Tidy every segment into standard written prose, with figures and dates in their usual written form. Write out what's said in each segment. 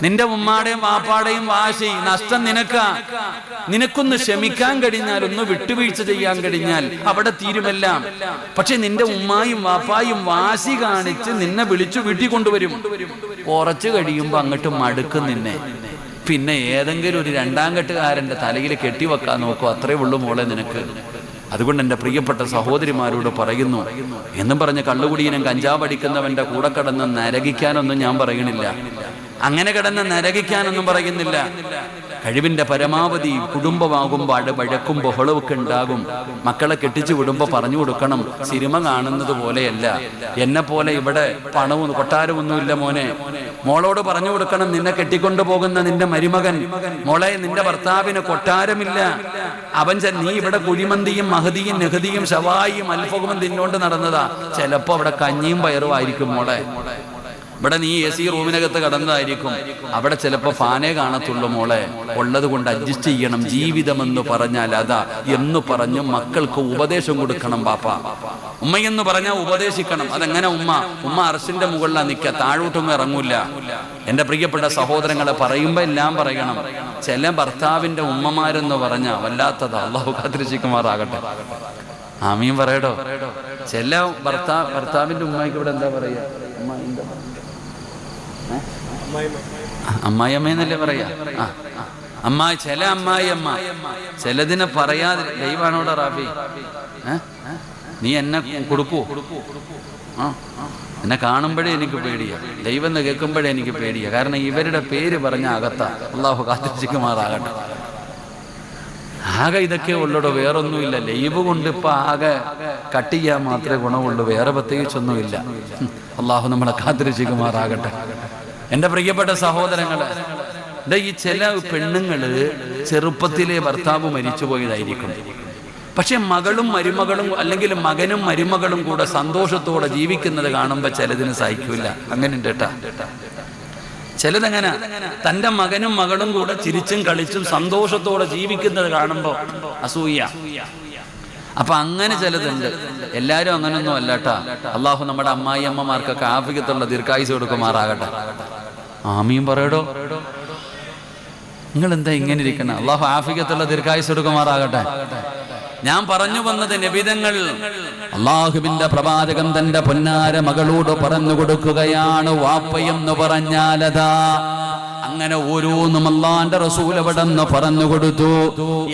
നിന്റെ ഉമ്മാടെയും വാപ്പാടെയും വാശി നഷ്ടം നിനക്കൊന്ന് ക്ഷമിക്കാൻ കഴിഞ്ഞാൽ, ഒന്ന് വിട്ടുവീഴ്ച ചെയ്യാൻ കഴിഞ്ഞാൽ അവിടെ തീരുമെല്ലാം. പക്ഷെ നിന്റെ ഉമ്മായും വാപ്പായും വാശി കാണിച്ച് നിന്നെ വിളിച്ചു വീട്ടിൽ കൊണ്ടുവരും. കുറച്ച് കഴിയുമ്പോ അങ്ങോട്ട് മടുക്കും നിന്നെ. പിന്നെ ഏതെങ്കിലും ഒരു രണ്ടാം കെട്ടുകാരന്റെ തലയിൽ കെട്ടിവെക്കാൻ നോക്കും. അത്രേ ഉള്ളൂ മോളെ നിനക്ക്. അതുകൊണ്ട് എൻ്റെ പ്രിയപ്പെട്ട സഹോദരിമാരോട് പറയുന്നു, എന്നും പറഞ്ഞ് കള്ളുകുടിയനും കഞ്ചാവ് അടിക്കുന്നവന്റെ കൂടെ കിടന്ന് നരകിക്കാനൊന്നും ഞാൻ പറയണില്ല. അങ്ങനെ കിടന്ന് നരകിക്കാനൊന്നും പറയുന്നില്ല. കഴിവിന്റെ പരമാവധി കുടുംബമാകുമ്പോൾ വഴക്കും ബഹളമൊക്കെ ഉണ്ടാകും. മക്കളെ കെട്ടിച്ചു വിടുമ്പോൾ പറഞ്ഞു കൊടുക്കണം, സിനിമ കാണുന്നത് പോലെയല്ല. എന്നെ പോലെ ഇവിടെ പണവും കൊട്ടാരമൊന്നുമില്ല മോനെ. മോളോട് പറഞ്ഞു കൊടുക്കണം, നിന്നെ കെട്ടിക്കൊണ്ടു പോകുന്ന നിന്റെ മരുമകൻ, മോളെ നിന്റെ ഭർത്താവിന് കൊട്ടാരമില്ല. നീ ഇവിടെ കുഴിമന്തിയും മഹദിയും നെഹദിയും ഷവായിയും അൽഫഹും തിന്നോണ്ട് നടന്നതാ. ചിലപ്പോ അവിടെ കഞ്ഞിയും പയറും ആയിരിക്കും മോളെ. ഇവിടെ നീ AC റൂമിനകത്ത് കടന്നതായിരിക്കും. അവിടെ ചിലപ്പോ ഫാനേ കാണത്തുള്ളൂ മോളെ. ഉള്ളത് കൊണ്ട് അഡ്ജസ്റ്റ് ചെയ്യണം. ജീവിതമെന്ന് പറഞ്ഞാൽ അതാ എന്ന് പറഞ്ഞു മക്കൾക്ക് ഉപദേശം കൊടുക്കണം. പാപ്പ ഉമ്മയെന്ന് പറഞ്ഞാൽ ഉപദേശിക്കണം. അതെങ്ങനെ ഉമ്മ അർശിന്റെ മുകളിലാണ് നിൽക്കുക, താഴോട്ടൊന്നും ഇറങ്ങൂല. എന്റെ പ്രിയപ്പെട്ട സഹോദരങ്ങളെ, പറയുമ്പോ എല്ലാം പറയണം. ചില ഭർത്താവിന്റെ ഉമ്മമാരെന്ന് പറഞ്ഞാൽ വല്ലാത്തതാ. അള്ളാഹു കാത്തിരക്ഷിക്കുമാറാകട്ടെ. ആമീൻ പറയടോ. ചില ഭർത്താവിന്റെ ഉമ്മയ്ക്ക് ഇവിടെ എന്താ പറയാ, അമ്മായിയമ്മന്നല്ലേ പറയാ. ചില അമ്മായിയമ്മ ചിലതിനെ പറയാതെ ദൈവാണോടെ റാബി നീ എന്നെ കൊടുക്കൂ. എന്നെ കാണുമ്പോഴേ എനിക്ക് പേടിയാ, ദൈവം എന്ന് കേൾക്കുമ്പോഴേ എനിക്ക് പേടിയാ. കാരണം ഇവരുടെ പേര് പറഞ്ഞ അകത്താ. അള്ളാഹു കാത്തിരക്ഷിക്കുമാറാകട്ടെ. ആകെ ഇതൊക്കെ ഉള്ളൂടോ, വേറൊന്നുമില്ല. ലൈവ് കൊണ്ട് ഇപ്പൊ ആകെ കട്ട് ചെയ്യാൻ മാത്രമേ ഗുണമുള്ളൂ, വേറെ പ്രത്യേകിച്ചൊന്നുമില്ല. അള്ളാഹു നമ്മളെ കാത്തിരക്ഷിക്കുമാറാകട്ടെ. എൻ്റെ പ്രിയപ്പെട്ട സഹോദരങ്ങളെ, ഈ ചില പെണ്ണുങ്ങള് ചെറുപ്പത്തിലെ ഭർത്താവ് മരിച്ചു പോയതായിരിക്കും. പക്ഷെ മകളും മരുമകളും അല്ലെങ്കിൽ മകനും മരുമകളും കൂടെ സന്തോഷത്തോടെ ജീവിക്കുന്നത് കാണുമ്പോൾ ചിലതിന് സഹിക്കില്ല. അങ്ങനെ ഉണ്ട് കേട്ടാ. ചിലതങ്ങനെ തൻ്റെ മകനും മകളും കൂടെ ചിരിച്ചും കളിച്ചും സന്തോഷത്തോടെ ജീവിക്കുന്നത് കാണുമ്പോൾ അസൂയ. അപ്പൊ അങ്ങനെ ചിലതുണ്ട്. എല്ലാരും അങ്ങനൊന്നും അല്ലാട്ടാ. അള്ളാഹു നമ്മുടെ അമ്മായി അമ്മമാർക്കൊക്കെ ആഫിയത്തുള്ള ദീർഘായുസ് കൊടുക്കുമാറാകട്ടെ. ആമീൻ പറയടോ. നിങ്ങൾ എന്താ ഇങ്ങനെ ഇരിക്കണം? അള്ളാഹു ആഫിയത്തുള്ള ദീർഘായുസ് കൊടുക്കുമാറാകട്ടെ. ഞാൻ പറഞ്ഞു വന്നത്, നബിതങ്ങൾ അള്ളാഹുവിന്റെ പ്രവാചകൻ തന്റെ പൊന്നാര മകളോട് പറഞ്ഞു കൊടുക്കുകയാണ്, വാപ്പയെന്ന് പറഞ്ഞാലതാ. അങ്ങനെ ഓരോന്നും അള്ളാന്റെ റസൂൽ എവിടെന്ന് പറഞ്ഞു കൊടുത്തു.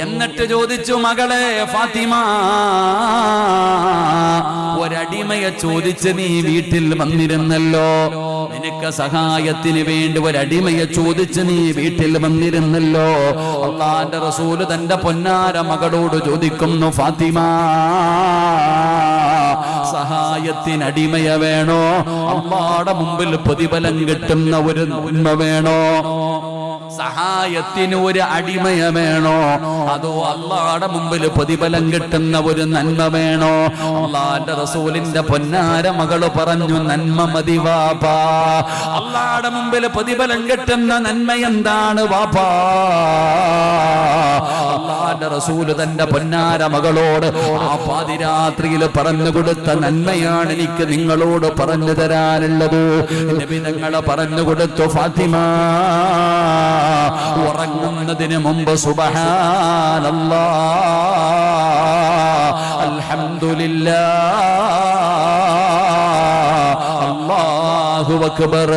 എന്നിട്ട് ചോദിച്ചു, മകളെ ഫാത്തിമ, ഒരടിമയെ ചോദിച്ച് നീ വീട്ടിൽ വന്നിരുന്നല്ലോ. നിനക്ക് സഹായത്തിന് വേണ്ടി ഒരടിമയെ ചോദിച്ച് നീ വീട്ടിൽ വന്നിരുന്നല്ലോ. അള്ളാന്റെ റസൂല് തന്റെ പൊന്നാര മകളോട് ചോദിക്കുന്നു, ഫാത്തിമ, സഹായത്തിന് അടിമയ വേണോ? അള്ളാടെ മുമ്പിൽ പ്രതിഫലം കിട്ടുന്ന ഒരു നന്മ വേണോ? സഹായത്തിന് ഒരു അടിമയ വേണോ? അതോ അള്ളാടെ മുമ്പിൽ പ്രതിഫലം കിട്ടുന്ന ഒരു നന്മ വേണോ? അള്ളാന്റെ റസൂലിന്റെ പൊന്നാര മകള് പറഞ്ഞു, നന്മ മതി വാപ്പാ. അള്ളാടെ മുമ്പിൽ പ്രതിഫലം കിട്ടുന്ന നന്മ എന്താണ് വാപ്പാ? അള്ളാന്റെ റസൂല് തന്റെ പൊന്നാര മകളോട് ആ പാതിരാത്രിയിൽ പറഞ്ഞു കൊടുത്ത നന്മയാണ് എനിക്ക് നിങ്ങളോട് പറഞ്ഞു തരാനുള്ളത്. നബി തങ്ങളെ പറഞ്ഞു കൊടുത്തു, ഫാത്തിമ, ഉറങ്ങുന്നതിന് മുമ്പ് സുബ്ഹാനല്ലാഹ്, അൽഹംദുലില്ലാഹ്, അല്ലാഹു അക്ബർ.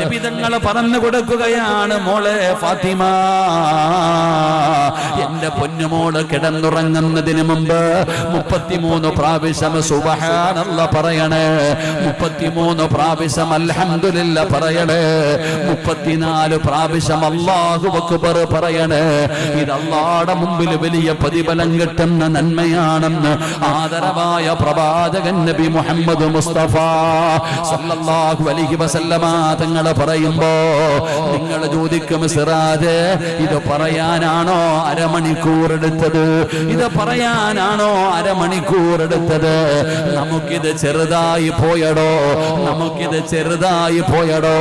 നബി തങ്ങൾ പറഞ്ഞു കൊടുക്കുകയാണ്, മോളെ ഫാത്തിമ, എന്റെ പൊന്നുമോള് കിടന്നുറങ്ങുന്നതിന് മുമ്പ് 33 പ്രാവശ്യം സുബ്ഹാനല്ലാഹ് പറയണേ, 33 പ്രാവശ്യം അൽഹംദുലില്ലാഹ് പറയണേ, 34 പ്രാവശ്യം അല്ലാഹു അക്ബർ പറയണേ. ഇത് അല്ലാഹുവിന്റെ മുമ്പിൽ വലിയ പ്രതിഫലം കിട്ടുന്ന നന്മയാണെന്ന് ആദരവായ പ്രവാചകൻ നബി മുഹമ്മദ് മുസ്തഫ സല്ലല്ലാഹു അലൈഹി വസല്ലമ തങ്ങൾ പറയുമ്പോ നിങ്ങൾ ചോദിക്കും, സിറാജ്, ഇത് പറയാനാണോ അരമണിക്കൂർ എടുത്തത്? ഇത് പറയാനാണോ അരമണിക്കൂർ എടുത്തത്? നമുക്കിത് ചെറുതായി പോയടോ, നമുക്കിത് ചെറുതായി പോയടോ.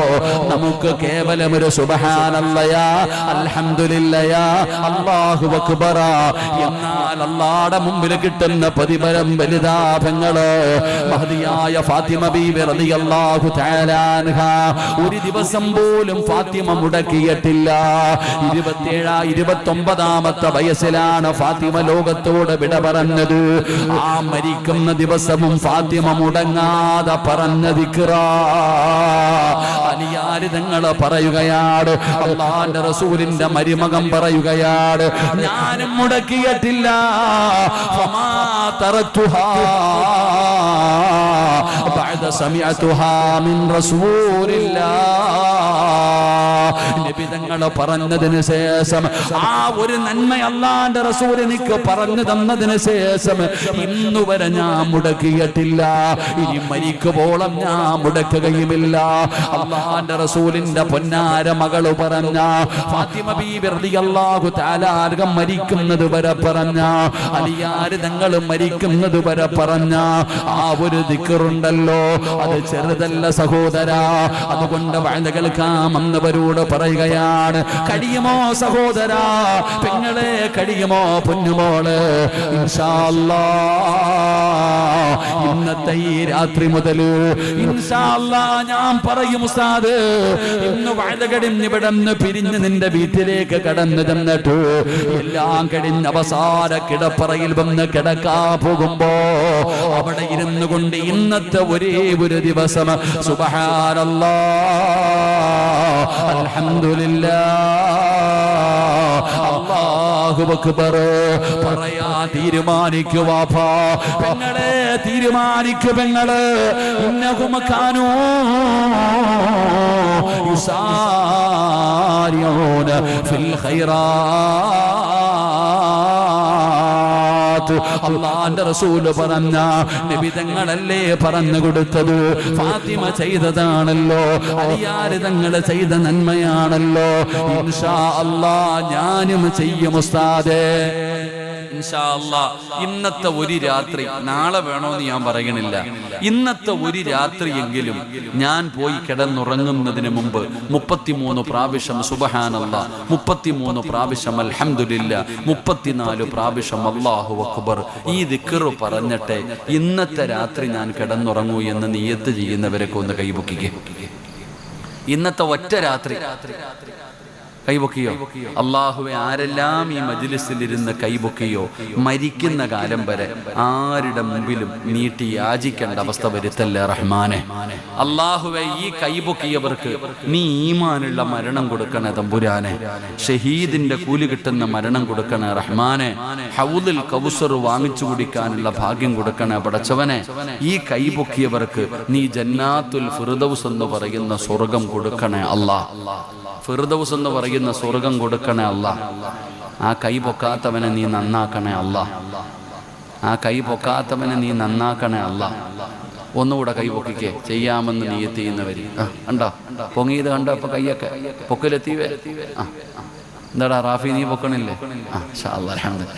നമുക്ക് കേവലം ഒരു സുബ്ഹാനല്ലാഹ്, അൽഹംദുലില്ലാഹ്, അല്ലാഹു അക്ബർ. എന്നാൽ അല്ലാഹുവിന്റെ മുമ്പിൽ കിട്ടുന്ന പ്രതിഫലം വലുതാ പെങ്ങള്. മഹദിയായ ഫാത്തിമ ബീവി റളിയല്ലാഹു തആല തആല അൻഹ ഒരു ദിവസം പോലും ഫാത്തിമ മുടക്കിയിട്ടില്ല. 29-ാമത്തെ വയസ്സിലാണ് ഫാത്തിമ ലോകത്തോട് വിട പറഞ്ഞത്. ആ മരിക്കുന്ന ദിവസവും ഫാത്തിമ മുടങ്ങാതെ പറഞ്ഞ ദിക്റാ. അലിയാർ തങ്ങൾ പറയുകയാണ്, അല്ലാഹുവിന്റെ റസൂലിന്റെ മരുമകൻ പറയുകയാണ്, ഞാനും മുടക്കിയിട്ടില്ല. ഫമാ തറക്തുഹാ ബഅദ സമിഅതുഹാ മിൻ റസൂലില്ലാഹ്. നബി തങ്ങൾ പറഞ്ഞതിന് ശേഷം, ആ ഒരു നന്മ അല്ലാഹുവിന്റെ റസൂൽ എനിക്ക് പറഞ്ഞു തന്നതിന് ശേഷം ഇന്നുവരെ ഞാൻ മുടക്കിയിട്ടില്ല. ഇനി മരിക്കുവോളം ഞാൻ മുടക്കുകയുമില്ല. അല്ലാഹുവിന്റെ റസൂലിന്റെ പൊന്നാര മകള് പറഞ്ഞ ഫാത്തിമ ബീബി റളിയല്ലാഹു തആല അൻഹ മരിക്കുന്നത് വരെ പറഞ്ഞ, അലിയാർ തങ്ങൾ മരിക്കുന്നത് വരെ പറഞ്ഞ ആ ഒരു ദിക്റുണ്ടല്ലോ, അത് ചെറുതല്ല സഹോദരാ. അതുകൊണ്ട് വഅദ കേൾക്കാമെന്നവരോട് പറയുകയാണ്, കഴിയുമോ സഹോദരാ, പെങ്ങളെ കഴിയുമോ പൊന്നുമോള്, ഇൻഷാ അല്ലാഹ് ഇന്നത്തെ ഈ രാത്രി മുതൽ ഇൻഷാ അല്ലാഹ് ഞാൻ പറയും ഉസ്താദ്, ഇന്ന് വഅദ കഴിഞ്ഞ് ഇവിടുന്ന് പിരിഞ്ഞ് നിന്റെ വീട്ടിലേക്ക് കടന്നു ചെന്നിട്ട് എല്ലാം കഴിഞ്ഞ് അവസാന കിടപ്പറയിൽ വന്ന് കിടക്കാ പോകുമ്പോ അവിടെ ഇരുന്നു കൊണ്ട് ഇന്നത്തെ ഒരേ ഒരു ദിവസം സുബ്ഹാനല്ലാഹ് അൽഹംദുലില്ലാഹ് അല്ലാഹു അക്ബർ പറയാ തീരുമാനിക്കുക വാപ്പാ, പെങ്ങളെ തീരുമാനിക്കുക പെങ്ങള്. ഇന്നഹും കാനൂ യുസാരിഊന ഫിൽ ഖൈറാത്ത്. അല്ലാഹുവിന്റെ റസൂൽ പറഞ്ഞ നബി തങ്ങളല്ലേ പറഞ്ഞു കൊടുത്തത്, ഫാത്തിമ ചെയ്തതാണല്ലോ, അലിയാർ തങ്ങൾ ചെയ്ത നന്മയാണല്ലോ. ഇൻഷാ അല്ലാഹ് ഞാനും ചെയ്യും ഉസ്താദേ. ഇൻഷാ അല്ലാഹ് ഇന്നത്തെ ഒരു രാത്രി, നാളെ വേണോന്ന് ഞാൻ പറയണില്ല, ഇന്നത്തെ ഒരു രാത്രിയെങ്കിലും ഞാൻ പോയി കിടന്നുറങ്ങുന്നതിന് മുമ്പ് 33 പ്രാവശ്യം സുബ്ഹാനല്ലാഹ്, 33 പ്രാവശ്യം അൽഹംദുലില്ലാഹ്, 34 പ്രാവശ്യം അല്ലാഹു അക്ബർ ഈ ദിക്ർ പറഞ്ഞിട്ട് ഇന്നത്തെ രാത്രി ഞാൻ കിടന്നുറങ്ങൂ എന്ന് നിയത്ത് ചെയ്യുന്നവരൊക്കെ ഒന്ന് കൈപൊക്കിക്കേ. ഇന്നത്തെ ഒറ്റ രാത്രി കൈപൊക്കിയോ? അള്ളാഹുവെ, ആരെല്ലാം ഈ മജ്ലിസിലിരുന്ന് കൈപൊക്കിയോ മരിക്കുന്ന കാലം വരെ ആരുടെ മുമ്പിലും നീട്ടി യാചിക്കേണ്ട അവസ്ഥ വരുത്തല്ലേ റഹ്മാനെ. അള്ളാഹുവെ, ഈ കൈപൊക്കിയവർക്ക് നീ ഈമാനുള്ള മരണം കൊടുക്കണേ തമ്പുരാനെ. ഷഹീദിന്റെ കൂലി കിട്ടുന്ന മരണം കൊടുക്കണേ റഹ്മാനെ. ഹൗദുൽ കൗസർ വാങ്ങിച്ചു കുടിക്കാനുള്ള ഭാഗ്യം കൊടുക്കണേ പടച്ചവനെ. ഈ കൈപൊക്കിയവർക്ക് നീ ജന്നാത്തുൽ ഫിർദൗസ് എന്ന് പറയുന്ന സ്വർഗം കൊടുക്കണേ അല്ലാഹ്. ഫിർദൗസ് എന്ന് പറയുന്ന സ്വർഗം കൊടുക്കണേ അല്ലാഹ്. ആ കൈ പൊക്കാത്തവനെ നീ നന്നാക്കണേ അല്ലാഹ്. ആ കൈ പൊക്കാത്തവനെ നീ നന്നാക്കണേ അല്ലാഹ്. ഒന്നുകൂടെ കൈ പൊക്കിക്കേ, ചെയ്യാമെന്ന് നിയത്ത് ചെയ്യുന്നവര് കണ്ടോ, പൊങ്ങിയത് കണ്ടോ? അപ്പൊ കൈയൊക്കെ പൊക്കിലെത്തിവേ. എന്താടാ റാഫി, നീ പൊക്കണില്ലേ?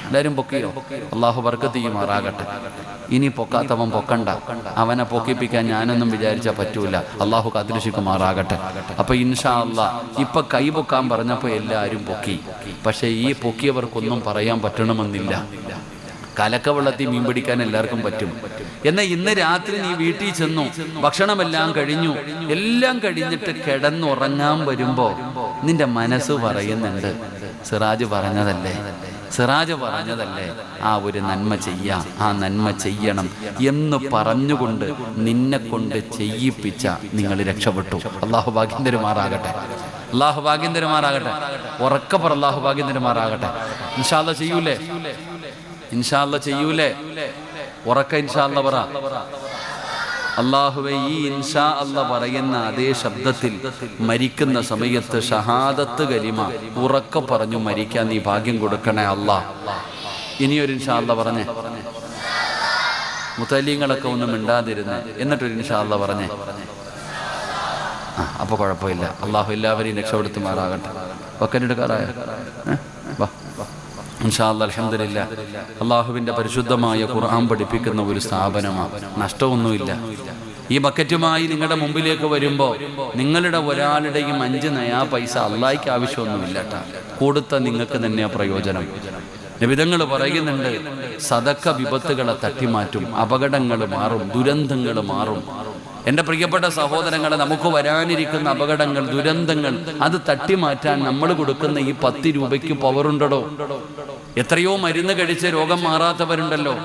എല്ലാരും പൊക്കിയോ? അള്ളാഹു ബർക്കത്ത് ചെയ്യുമാറാകട്ടെ. ഇനി പൊക്കാത്തവൻ പൊക്കണ്ട, അവനെ പൊക്കിപ്പിക്കാൻ ഞാനൊന്നും വിചാരിച്ചാൽ പറ്റൂല. അള്ളാഹു കാത്തിരക്ഷിക്കുമാറാകട്ടെ. അപ്പൊ ഇൻഷാ അല്ലാഹ് ഇപ്പൊ കൈ പൊക്കാൻ പറഞ്ഞപ്പോ എല്ലാരും പൊക്കി. പക്ഷെ ഈ പൊക്കിയവർക്കൊന്നും പറയാൻ പറ്റണമെന്നില്ല. കലക്കവെള്ളത്തിൽ മീൻ പിടിക്കാൻ എല്ലാവർക്കും പറ്റും. എന്നാൽ ഇന്ന് രാത്രി നീ വീട്ടിൽ ചെന്നു, ഭക്ഷണമെല്ലാം കഴിഞ്ഞു, എല്ലാം കഴിഞ്ഞിട്ട് കിടന്നുറങ്ങാൻ വരുമ്പോ നിന്റെ മനസ്സ് പറയുന്നുണ്ട്, സിറാജ് പറഞ്ഞതല്ലേ, സിറാജ് പറഞ്ഞതല്ലേ, ആ ഒരു നന്മ ചെയ്യാം, ആ നന്മ ചെയ്യണം എന്ന് പറഞ്ഞുകൊണ്ട് നിന്നെ കൊണ്ട് ചെയ്യിപ്പിച്ച നിങ്ങൾ രക്ഷപ്പെട്ടു. അള്ളാഹു ഭാഗ്യം തരുമാറാകട്ടെ. അള്ളാഹു ഭാഗ്യം തരുമാറാകട്ടെ. ഉറക്കെ പറ, അള്ളാഹു ഭാഗ്യം തരുമാറാകട്ടെ. ഇൻഷാ അല്ലാഹ് ചെയ്യൂലേ? ഇൻഷാ അല്ലാഹ് ചെയ്യൂലേ? ഉറക്ക ഇൻഷാ അല്ലാഹ് പറ. അല്ലാഹുവേ, ഈ ഇൻഷാ അല്ലാഹ് പറയുന്ന അതേ ശബ്ദത്തിൽ മരിക്കുന്ന സമയത്ത് ഷഹാദത്ത് കലിമ ഉറക്കെ പറഞ്ഞു മരിക്കാൻ നീ ഭാഗ്യം കൊടുക്കണേ അല്ലാഹ്. ഇനിയൊരു ഇൻഷാ അല്ലാഹ് പറഞ്ഞേ. മുത്തല്ലിങ്ങളൊക്കെ ഒന്നും മിണ്ടാതിരുന്നേ, എന്നിട്ടൊരു ഇൻഷാ അല്ലാഹ് പറഞ്ഞേ. അപ്പൊ കുഴപ്പമില്ല. അള്ളാഹു എല്ലാവരെയും രക്ഷപ്പെടുത്തുമാറാകട്ടെ. വക്കനെടുക്കാറായ ഇൻഷാ അല്ലാഹ് അൽഹംദുലില്ലാഹ്. അള്ളാഹുവിന്റെ പരിശുദ്ധമായ ഖുർആൻ പഠിപ്പിക്കുന്ന ഒരു സ്ഥാപനമാണ്. നഷ്ടമൊന്നുമില്ല. ഈ ബക്കറ്റുമായി നിങ്ങളുടെ മുമ്പിലേക്ക് വരുമ്പോൾ നിങ്ങളുടെ ഒരാളുടെയും 5 നയാ പൈസ അള്ളാഹിക്ക് ആവശ്യമൊന്നുമില്ല കേട്ടോ. കൊടുത്ത നിങ്ങൾക്ക് തന്നെ പ്രയോജനം. നബിതങ്ങൾ പറയുന്നുണ്ട്, സദക്ക വിപത്തുകളെ തട്ടിമാറ്റും, അപകടങ്ങൾ മാറും, ദുരന്തങ്ങൾ മാറും. എൻ്റെ പ്രിയപ്പെട്ട സഹോദരങ്ങളെ, നമുക്ക് വരാനിരിക്കുന്ന അപകടങ്ങൾ, ദുരന്തങ്ങൾ അത് തട്ടിമാറ്റാൻ നമ്മൾ കൊടുക്കുന്ന ഈ 10 രൂപയ്ക്ക് പവറുണ്ടോ? എത്രയോ മരുന്ന് കഴിച്ച് രോഗം മാറാത്തവരുണ്ടല്ലോ.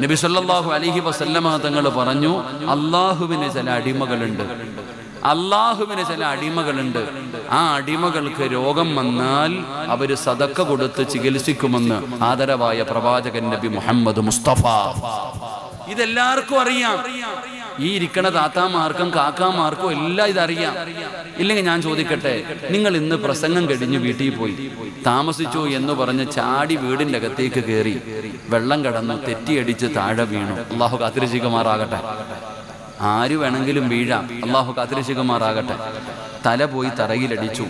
നബി സല്ലല്ലാഹു അലൈഹി വസല്ലമ തങ്ങൾ പറഞ്ഞു, അള്ളാഹുവിന് ചില അടിമകളുണ്ട്, ആ അടിമകൾക്ക് രോഗം വന്നാൽ അവര് സദക്ക കൊടുത്ത് ചികിത്സിക്കുമെന്ന് ആദരവായ പ്രവാചകൻ നബി മുഹമ്മദ് മുസ്തഫ. ഇതെല്ലാവർക്കും അറിയാം. ഈ ഇരിക്കണ താത്താമാർക്കും കാക്കാമാർക്കും എല്ലാം ഇതറിയാം. ഇല്ലെങ്കിൽ ഞാൻ ചോദിക്കട്ടെ, നിങ്ങൾ ഇന്ന് പ്രസംഗം കഴിഞ്ഞ് വീട്ടിൽ പോയി താമസിച്ചു എന്ന് പറഞ്ഞ് ചാടി വീടിൻ്റെ അകത്തേക്ക് കയറി വെള്ളം കടന്നു തെറ്റിയടിച്ച് താഴെ വീണു. അള്ളാഹു കാത്തിരക്ഷിക്കുമാറാകട്ടെ. ആര് വേണമെങ്കിലും വീഴാം, അള്ളാഹു കാത്തിരക്ഷിക്കുമാറാകട്ടെ. തല പോയി തറയിലടിച്ചു.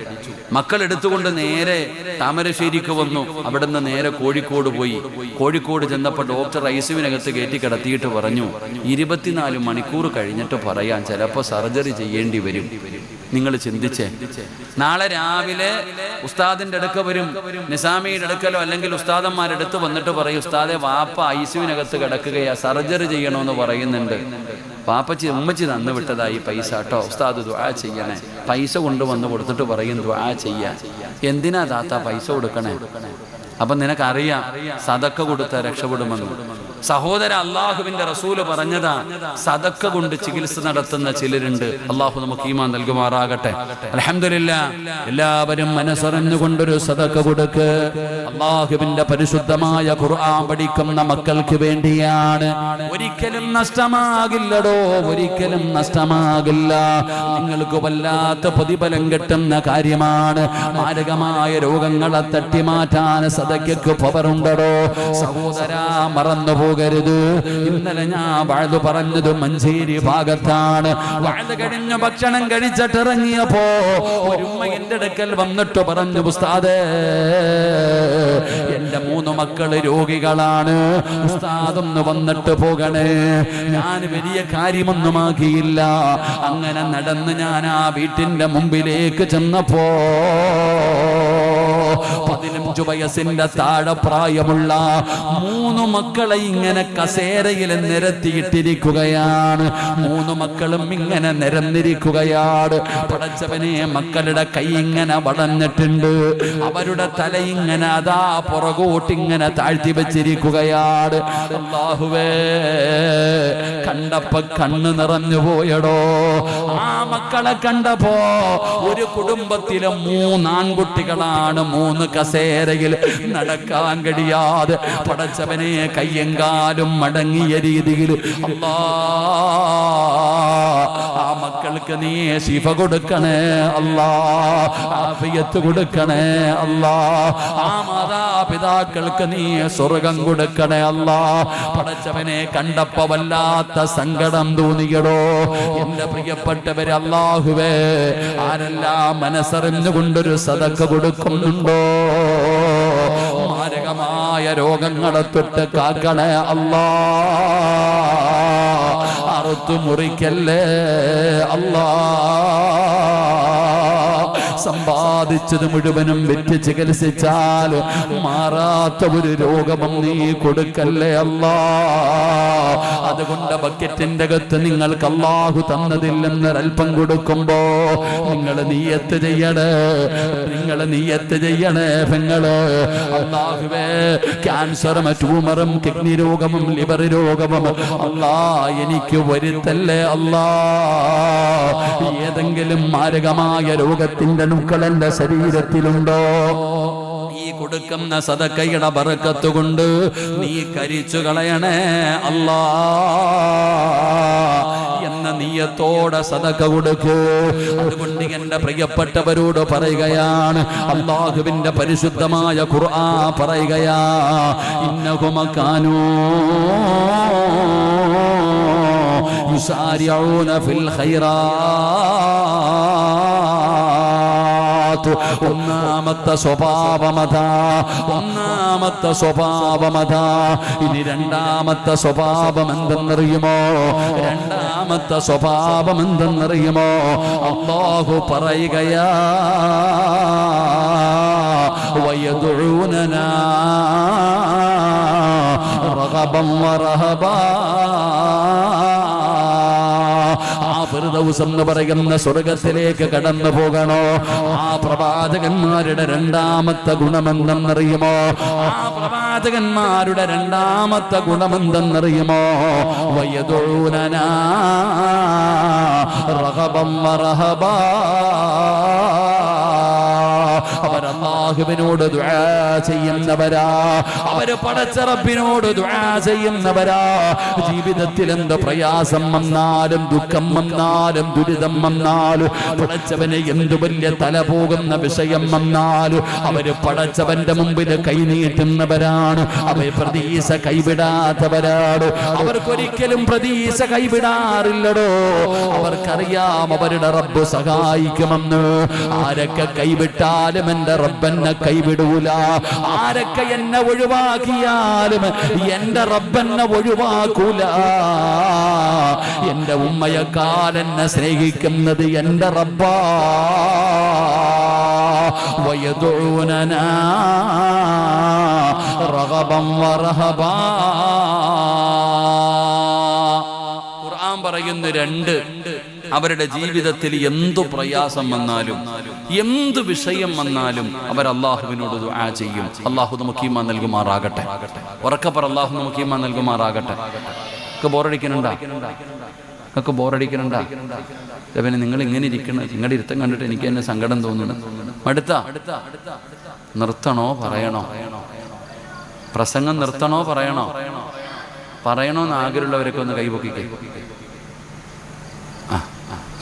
മക്കൾ എടുത്തുകൊണ്ട് നേരെ താമരശ്ശേരിക്ക് വന്നു. അവിടെ നിന്ന് നേരെ കോഴിക്കോട് പോയി. കോഴിക്കോട് ചെന്നപ്പോൾ ഡോക്ടർ ഐസിയുവിനകത്ത് കയറ്റി കിടത്തിയിട്ട് പറഞ്ഞു, 24 മണിക്കൂർ കഴിഞ്ഞിട്ട് പറയാൻ, ചിലപ്പോൾ സർജറി ചെയ്യേണ്ടി വരും. നിങ്ങൾ ചിന്തിച്ചേ, നാളെ രാവിലെ ഉസ്താദിന്റെ അടുക്ക വരും, നിസാമിയുടെ അടുക്കലോ അല്ലെങ്കിൽ ഉസ്താദന്മാരുടെ അടുത്ത് വന്നിട്ട് പറയും, ഉസ്താദെ വാപ്പ ഐസിയുവിനകത്ത് കിടക്കുകയാ, സർജറി ചെയ്യണമെന്ന് പറയുന്നുണ്ട്. പാപ്പച്ചി ഉമ്മച്ചി തന്നു വിട്ടതായി പൈസ കേട്ടോ, ഉസ്താദ് ദുആ ചെയ്യണേ. പൈസ കൊണ്ടുവന്ന് കൊടുത്തിട്ട് പറയും ദുആ ചെയ്യാൻ. എന്തിനാ താത്ത പൈസ കൊടുക്കണേ? അപ്പം നിനക്കറിയാം സദക്ക കൊടുത്ത രക്ഷപ്പെടുമെന്ന്. സഹോദര, അള്ളാഹുവിന്റെ റസൂല് പറഞ്ഞതാ, സദക്ക കൊണ്ട് ചികിത്സ നടത്തുന്ന ചിലരുണ്ട്. അള്ളാഹു നമുക്ക് ഈമാൻ നൽകുമാറാകട്ടെ. അൽഹംദുലില്ലാഹ്, എല്ലാവരും മനസ്സറിഞ്ഞുകൊണ്ടൊരു സദക്ക കൊടുക്ക്. അള്ളാഹുവിന്റെ പരിശുദ്ധമായ ഖുർആൻ പഠിക്കുന്ന മക്കൾക്ക് വേണ്ടിയാണ്. ഒരിക്കലും നഷ്ടമാകില്ലടോ, ഒരിക്കലും നഷ്ടമാകില്ല. നിങ്ങൾക്ക് വല്ലാത്ത പ്രതിഫലം കിട്ടുന്ന കാര്യമാണ്. മാരകമായ രോഗങ്ങളെ തട്ടിമാറ്റാൻ സദക്കയ്ക്ക് പവറുണ്ടോ സഹോദരാ, മറന്നു പോകരുത്. ഇന്നലെ ഞാൻ വഅദ് പറഞ്ഞത് മഞ്ചേരി ഭാഗത്താണ്. വഅദ് കഴിഞ്ഞ് ഭക്ഷണം കഴിച്ചിട്ട് ഇറങ്ങിയപ്പോ ഒരു ഉമ്മ എന്റെ അടുക്കൽ വന്നിട്ട് പറഞ്ഞു, ഉസ്താദേ എന്റെ 3 മക്കള് രോഗികളാണ്, ഉസ്താദൊന്ന് വന്നിട്ട് പോകണേ. ഞാൻ വലിയ കാര്യമൊന്നുമാക്കിയില്ല. അങ്ങനെ നടന്ന് ഞാൻ ആ വീട്ടിന്റെ മുമ്പിലേക്ക് ചെന്നപ്പോ 15 വയസ്സിന്റെ താഴെ പ്രായമുള്ള 3 മക്കളെ ഇങ്ങനെ കസേരയിൽ നിരത്തിയിട്ടിരിക്കുകയാണ്. 3 മക്കളും ഇങ്ങനെ നിരന്നിരിക്കുകയാണ്. പടച്ചവനെ, മക്കളുടെ കൈ ഇങ്ങനെ വളഞ്ഞിട്ടുണ്ട്, അവരുടെ തല ഇങ്ങനെ അതാ പുറകോട്ടിങ്ങനെ താഴ്ത്തി വെച്ചിരിക്കുകയാണ്. അല്ലാഹുവേ, കണ്ടപ്പോ കണ്ണ് നിറഞ്ഞു പോയടോ. ആ മക്കളെ കണ്ടപ്പോ ഒരു കുടുംബത്തിലെ 3 ആൺകുട്ടികളാണ്, 3 കസേരയിൽ നടക്കാൻ കഴിയാതെ. പടച്ചവനെ, കയ്യെങ്കാലും മടങ്ങിയ രീതിയിൽ അല്ലാ, ആ മക്കൾക്ക് നീ ശിഫ കൊടുക്കണേ അല്ലാ, ആഫിയത്ത് കൊടുക്കണേ അല്ലാ. ആ മാതാപിതാക്കൾക്ക് നീ സ്വർഗം കൊടുക്കണേ അല്ലാ. പടച്ചവനെ, കണ്ടപ്പോ വല്ലാത്ത സങ്കടം തോന്നിയടോ. എന്റെ പ്രിയപ്പെട്ടവരെ, അല്ലാഹുവേ, ആരെല്ലാം മനസ്സറിഞ്ഞുകൊണ്ടൊരു സദക്ക കൊടുക്കുന്നുണ്ടോ, മാരകമായ രോഗങ്ങളെ തൊട്ട് കാക്കണേ അല്ലാ. അറുത്തു മുറിക്കല്ലേ അല്ലാ. സമ്പാദിച്ചത് മുഴുവനും വിറ്റ് ചികിത്സിച്ചാൽ മാറാത്ത ഒരു രോഗം നീ കൊടുക്കല്ലേ അല്ലാ. അതുകൊണ്ട് ബക്കറ്റിന്റെ അകത്ത് നിങ്ങൾക്ക് അല്ലാഹു തന്നതില്ലെന്നൊരൽപ്പം കൊടുക്കുമ്പോ നിങ്ങൾ നിയ്യത്ത് ചെയ്യണേ, നിങ്ങൾ നിയ്യത്ത് ചെയ്യണേ പെങ്ങള്. അല്ലാഹുവേ, ക്യാൻസറും ട്യൂമറും കിഡ്നി രോഗവും ലിവർ രോഗവും അല്ലാ എനിക്ക് വരുത്തല്ലേ അല്ലാ. ഏതെങ്കിലും മാരകമായ രോഗത്തിന്റെ അണുക്കൾ എന്റെ ശരീരത്തിലുണ്ടോ, ഈ കൊടുക്കുന്ന സദക്കയുടെ ബറക്കത്ത് കൊണ്ട് നീ കരിച്ചു കളയണേ അല്ലാ എന്ന നിയ്യത്തോടെ സദക്ക കൊടുക്കൂ. അതുകൊണ്ട് എന്റെ പ്രിയപ്പെട്ടവരോട് പറയുകയാണ്, അല്ലാഹുവിന്റെ പരിശുദ്ധമായ ഖുർആൻ പറയുകയാ, ഇന്നഹും കാനൂ യുസാരിഊന ഫിൽ ഖൈറാത്ത്. ഒന്നാമത്തെ സ്വഭാവമതാ, ഒന്നാമത്തെ സ്വഭാവമതാ. ഇനി രണ്ടാമത്തെ സ്വഭാവം എന്തെന്നറിയുമോ? രണ്ടാമത്തെ സ്വഭാവം എന്തെന്നറിയുമോ? അല്ലാഹു പറയുകയാ, വയദുഊനനാ റഗബൻ വറഹബാ. എന്ന് പറയുന്ന സ്വർഗത്തിലേക്ക് കടന്നു പോകണോ? ആ പ്രവാചകന്മാരുടെ രണ്ടാമത്തെ ഗുണമെന്തെന്നറിയുമോ? ആ പ്രവാചകന്മാരുടെ രണ്ടാമത്തെ ഗുണമെന്തെന്നറിയുമോ? വയദൂനനാ റഗബൻ വറഹബാ. അവർ അല്ലാഹുവിനോട് ദുആ ചെയ്യുന്നവരാ, അവര് പടച്ച റബ്ബിനോട് ദുആ ചെയ്യുന്നവരാ. ജീവിതത്തിൽ എന്ത് പ്രയാസം വന്നാലും ദുഃഖം വന്നാലും ദുരിതം വന്നാലും പടച്ചവനെ എന്ത് വലിയ തല പോകുന്ന വിഷയം വന്നാലും അവര് പടച്ചവന്റെ മുമ്പിൽ കൈനീട്ടുന്നവരാണ്. അവർ പ്രതീക്ഷ കൈവിടാത്തവരാണ്. അവർക്കൊരിക്കലും പ്രതീക്ഷ കൈവിടാറില്ലടോ. അവർക്കറിയാം അവരുടെ റബ്ബ് സഹായിക്കുമെന്ന്. ആരൊക്കെ കൈവിട്ടാലും എന്റെ റബ്ബെന്നെ കൈവിടൂല. ആരൊക്കെ എന്നെ ഒഴിവാക്കിയാലും എന്റെ റബ്ബെന്നെ ഒഴിവാക്കൂല. എന്റെ ഉമ്മയെക്കാൾ എന്നെ സ്നേഹിക്കുന്നത് എന്റെ റബ്ബാ. വയദൂനനാ റഗബൻ വറഹബാ. ഖുർആൻ പറയുന്ന രണ്ട്, അവരുടെ ജീവിതത്തിൽ എന്തു പ്രയാസം വന്നാലും എന്ത് വിഷയം വന്നാലും അവർ അല്ലാഹുവിനോട് ദുആ ചെയ്യും. അല്ലാഹു നമുക്ക് ഈമാൻ നൽകുമാറാകട്ടെ. ഉറക്കപ്പറ, അല്ലാഹു നമുക്ക് ഈമാൻ നൽകുമാറാകട്ടെ. ഒക്കെ ബോറടിക്കണുണ്ടാ? ഒക്കെ ബോറടിക്കണുണ്ടാ? പിന്നെ നിങ്ങൾ ഇങ്ങനെ ഇരിക്കണം, നിങ്ങളുടെ ഇരുത്തം കണ്ടിട്ട് എനിക്ക് തന്നെ സങ്കടം തോന്നുന്നു. മടുത്താ? നിർത്തണോ പറയണോ? പ്രസംഗം നിർത്തണോ പറയണോ? പറയണോന്ന് ആഗ്രഹമുള്ളവരൊക്കെ ഒന്ന് കൈപൊക്കിക്കേ.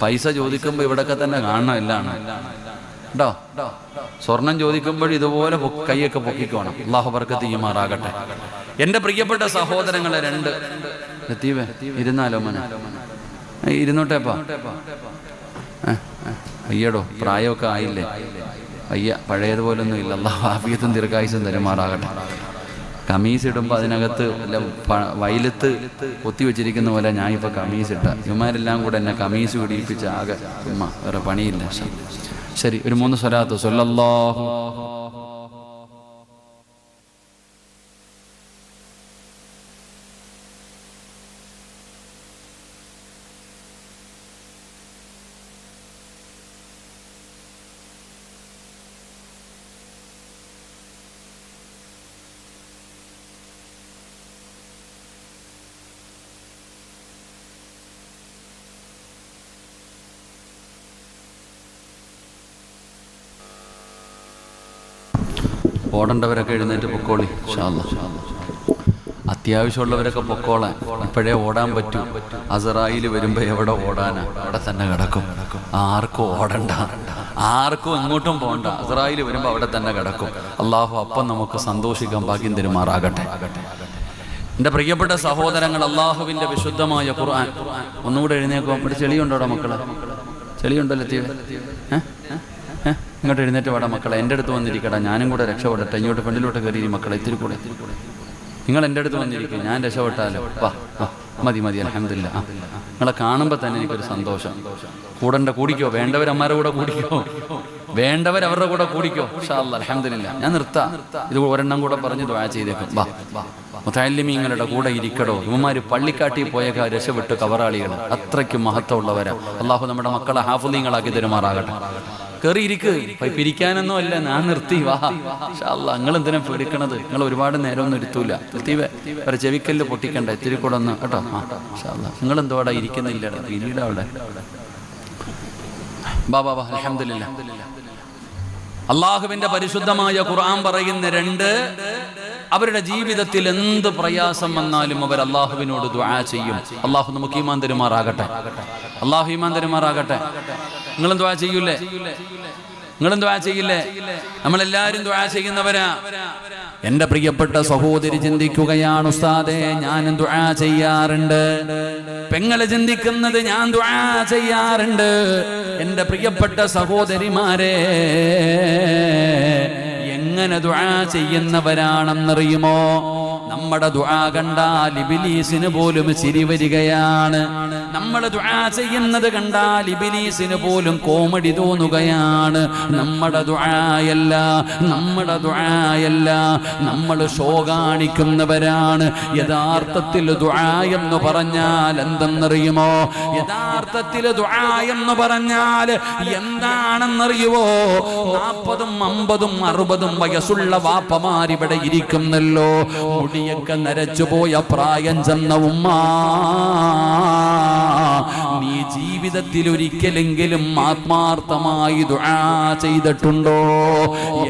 പൈസ ചോദിക്കുമ്പോൾ ഇവിടൊക്കെ തന്നെ കാണണം എല്ലാം കേട്ടോ. സ്വർണം ചോദിക്കുമ്പോൾ ഇതുപോലെ കൈയൊക്കെ പൊക്കിക്കോണം. അല്ലാഹു ബർക്കത്ത് ചെയ്യുമാറാകട്ടെ. എൻ്റെ പ്രിയപ്പെട്ട സഹോദരങ്ങളെ, രണ്ട് ലത്തീവേ ഇരുന്നാലോ മന ഇരുന്നോട്ടേപ്പാ. അയ്യടോ പ്രായമൊക്കെ ആയില്ലേ? അയ്യ പഴയതുപോലൊന്നും ഇല്ല. അല്ലാഹു ആഫിയത്തും ദീർഘായുസ്സും തരുമാറാകട്ടെ. കമീസ് ഇടുമ്പോൾ അതിനകത്ത് വയലത്ത് കൊത്തിവെച്ചിരിക്കുന്ന പോലെ ഞാൻ ഇപ്പോൾ കമീസ് ഇട്ട ഇവന്മാരെല്ലാം കൂടെ എന്നെ കമീസ് പിടിപ്പിച്ച് ആകെ ഉമ്മ വേറെ പണിയില്ല. ശരി, ഒരു 3 സ്വലാത്ത് സ്വല്ലല്ലാഹു. ഓടേണ്ടവരൊക്കെ എഴുന്നേറ്റ് പൊക്കോളി ഇൻഷാ അല്ലാഹ്. അത്യാവശ്യമുള്ളവരൊക്കെ പൊക്കോളാൻ. ഇപ്പോഴേ ഓടാൻ പറ്റും. അസറായിൽ വരുമ്പോൾ എവിടെ ഓടാനാ? അവിടെ തന്നെ കിടക്കും. ആർക്കും ഓടണ്ട, ആർക്കും എങ്ങോട്ടും പോകണ്ട. അസറായിൽ വരുമ്പോൾ അവിടെ തന്നെ കിടക്കും. അല്ലാഹു അപ്പം നമുക്ക് സന്തോഷിക്കാൻ ഭാഗ്യം തരുമാറാകട്ടെ. എൻ്റെ പ്രിയപ്പെട്ട സഹോദരങ്ങൾ, അല്ലാഹുവിൻ്റെ വിശുദ്ധമായ ഖുർആൻ. ഒന്നുകൂടെ എഴുന്നേക്കും. ഇവിടെ ചെളിയുണ്ടോടാ മക്കളെ? ചെളിയുണ്ടല്ലോ ലത്തീവേ? ഇങ്ങോട്ട് എഴുന്നേറ്റ് വേടാ മക്കളെ. എൻ്റെ അടുത്ത് വന്നിരിക്കടാ, ഞാനും കൂടെ രക്ഷപ്പെടട്ടെ. ഇങ്ങോട്ട് ഫ്രണ്ടിലോട്ട് കയറി മക്കളെ, ഇത്തിരി കൂടെ. നിങ്ങൾ എൻ്റെ അടുത്ത് വന്നിരിക്കും, ഞാൻ രക്ഷപ്പെട്ടാലോ. വാ മതി മതി, അൽഹംദുലില്ലാ. നിങ്ങളെ കാണുമ്പോൾ തന്നെ എനിക്കൊരു സന്തോഷം. കൂടിക്കോ, വേണ്ടവരന്മാരുടെ കൂടെ കൂടിക്കോ, വേണ്ടവരവരുടെ കൂടെ കൂടിക്കോ. ഇൻഷാ അല്ലാഹ് അൽഹംദുലില്ലാ. ഞാൻ നിർത്താം. ഇത് ഒരെണ്ണം കൂടെ പറഞ്ഞ് ദുആ ചെയ്തേക്കും. വാ, മുതഅല്ലിമീങ്ങളുടെ കൂടെ ഇരിക്കടോ. ഇവന്മാർ പള്ളിക്കാട്ടി പോയേക്കാ രക്ഷപ്പെട്ട് കവറാളികൾ. അത്രയ്ക്കും മഹത്വമുള്ളവരാ. അല്ലാഹു നമ്മുടെ മക്കളെ ഹാഫിളീങ്ങളാക്കി തരുമാറാകട്ടെ. കയറിയിരിക്ക്. പിരിക്കാനൊന്നും അല്ല, ഞാൻ നിർത്തി. വാ ഇൻഷാ അല്ലാഹ്. നിങ്ങൾ എന്തിനാ പേടിക്കണത്? നിങ്ങൾ ഒരുപാട് നേരമൊന്നും ഇരുത്തൂല. നിർത്തിവേ ഒരു ചെവിക്കല്ല് പൊട്ടിക്കണ്ട, ഇത്തിരി കൂടെ ഒന്ന് കേട്ടോ. ഇൻഷാ അല്ലാഹ്. നിങ്ങൾ എന്തോടെ ഇരിക്കുന്നില്ല? പിന്നീട് അവിടെ ബാബാ. അൽഹംദുലില്ലാ. അല്ലാഹുവിന്റെ പരിശുദ്ധമായ ഖുർആൻ പറയുന്ന രണ്ട്, അവരുടെ ജീവിതത്തിൽ എന്ത് പ്രയാസം വന്നാലും അവർ അല്ലാഹുവിനോട് ദുആ ചെയ്യും. അല്ലാഹു നമുക്ക് ഈമാൻ തരുമാറാകട്ടെ. അല്ലാഹു ഈമാൻ തരുമാറാകട്ടെ. നിങ്ങളും ദുആ ചെയ്യൂലേ? നിങ്ങളും ദുആ ചെയ്യില്ലേ? നമ്മളെല്ലാവരും ദുആ ചെയ്യുന്നവരാ. എൻ്റെ പ്രിയപ്പെട്ട സഹോദരി ചിന്തിക്കുകയാണ്, ഉസ്താദേ ഞാനും ദുആ ചെയ്യാറുണ്ട്. പെങ്ങള് ചിന്തിക്കുന്നത്, ഞാൻ ദുആ ചെയ്യാറുണ്ട്. എൻ്റെ പ്രിയപ്പെട്ട സഹോദരിമാരെ, എങ്ങനെ ദുആ ചെയ്യുന്നവരാണെന്നറിയുമോ? നമ്മുടെ ദുആ കണ്ടാൽ ഇബ്ലീസിന് പോലും ചിരി വരികയാണ്. നമ്മൾ ദുആ ചെയ്യുന്നത് കണ്ടാൽ ഇബ്ലീസിന് പോലും കോമഡി തോന്നുകയാണ്. നമ്മുടെ ദുആയല്ല, നമ്മൾ ഷോ കാണിക്കുന്നവരാണ്. യഥാർത്ഥത്തിൽ ദുആ എന്ന് പറഞ്ഞാൽ എന്തെന്നറിയുമോ? യഥാർത്ഥത്തിൽ ദുആ എന്ന് പറഞ്ഞാൽ എന്താണെന്നറിയുമോ? 40, 50, 60 വയസ്സുള്ള വാപ്പമാരിവിടെ ഇരിക്കുന്നല്ലോ. മുടിയൊക്കെ നരച്ചുപോയ പ്രായം ചെന്ന ഉമ്മ, നീ ജീവിതത്തിൽ ഒരിക്കലെങ്കിലും ആത്മാർത്ഥമായി ദുആ ചെയ്തിട്ടുണ്ടോ?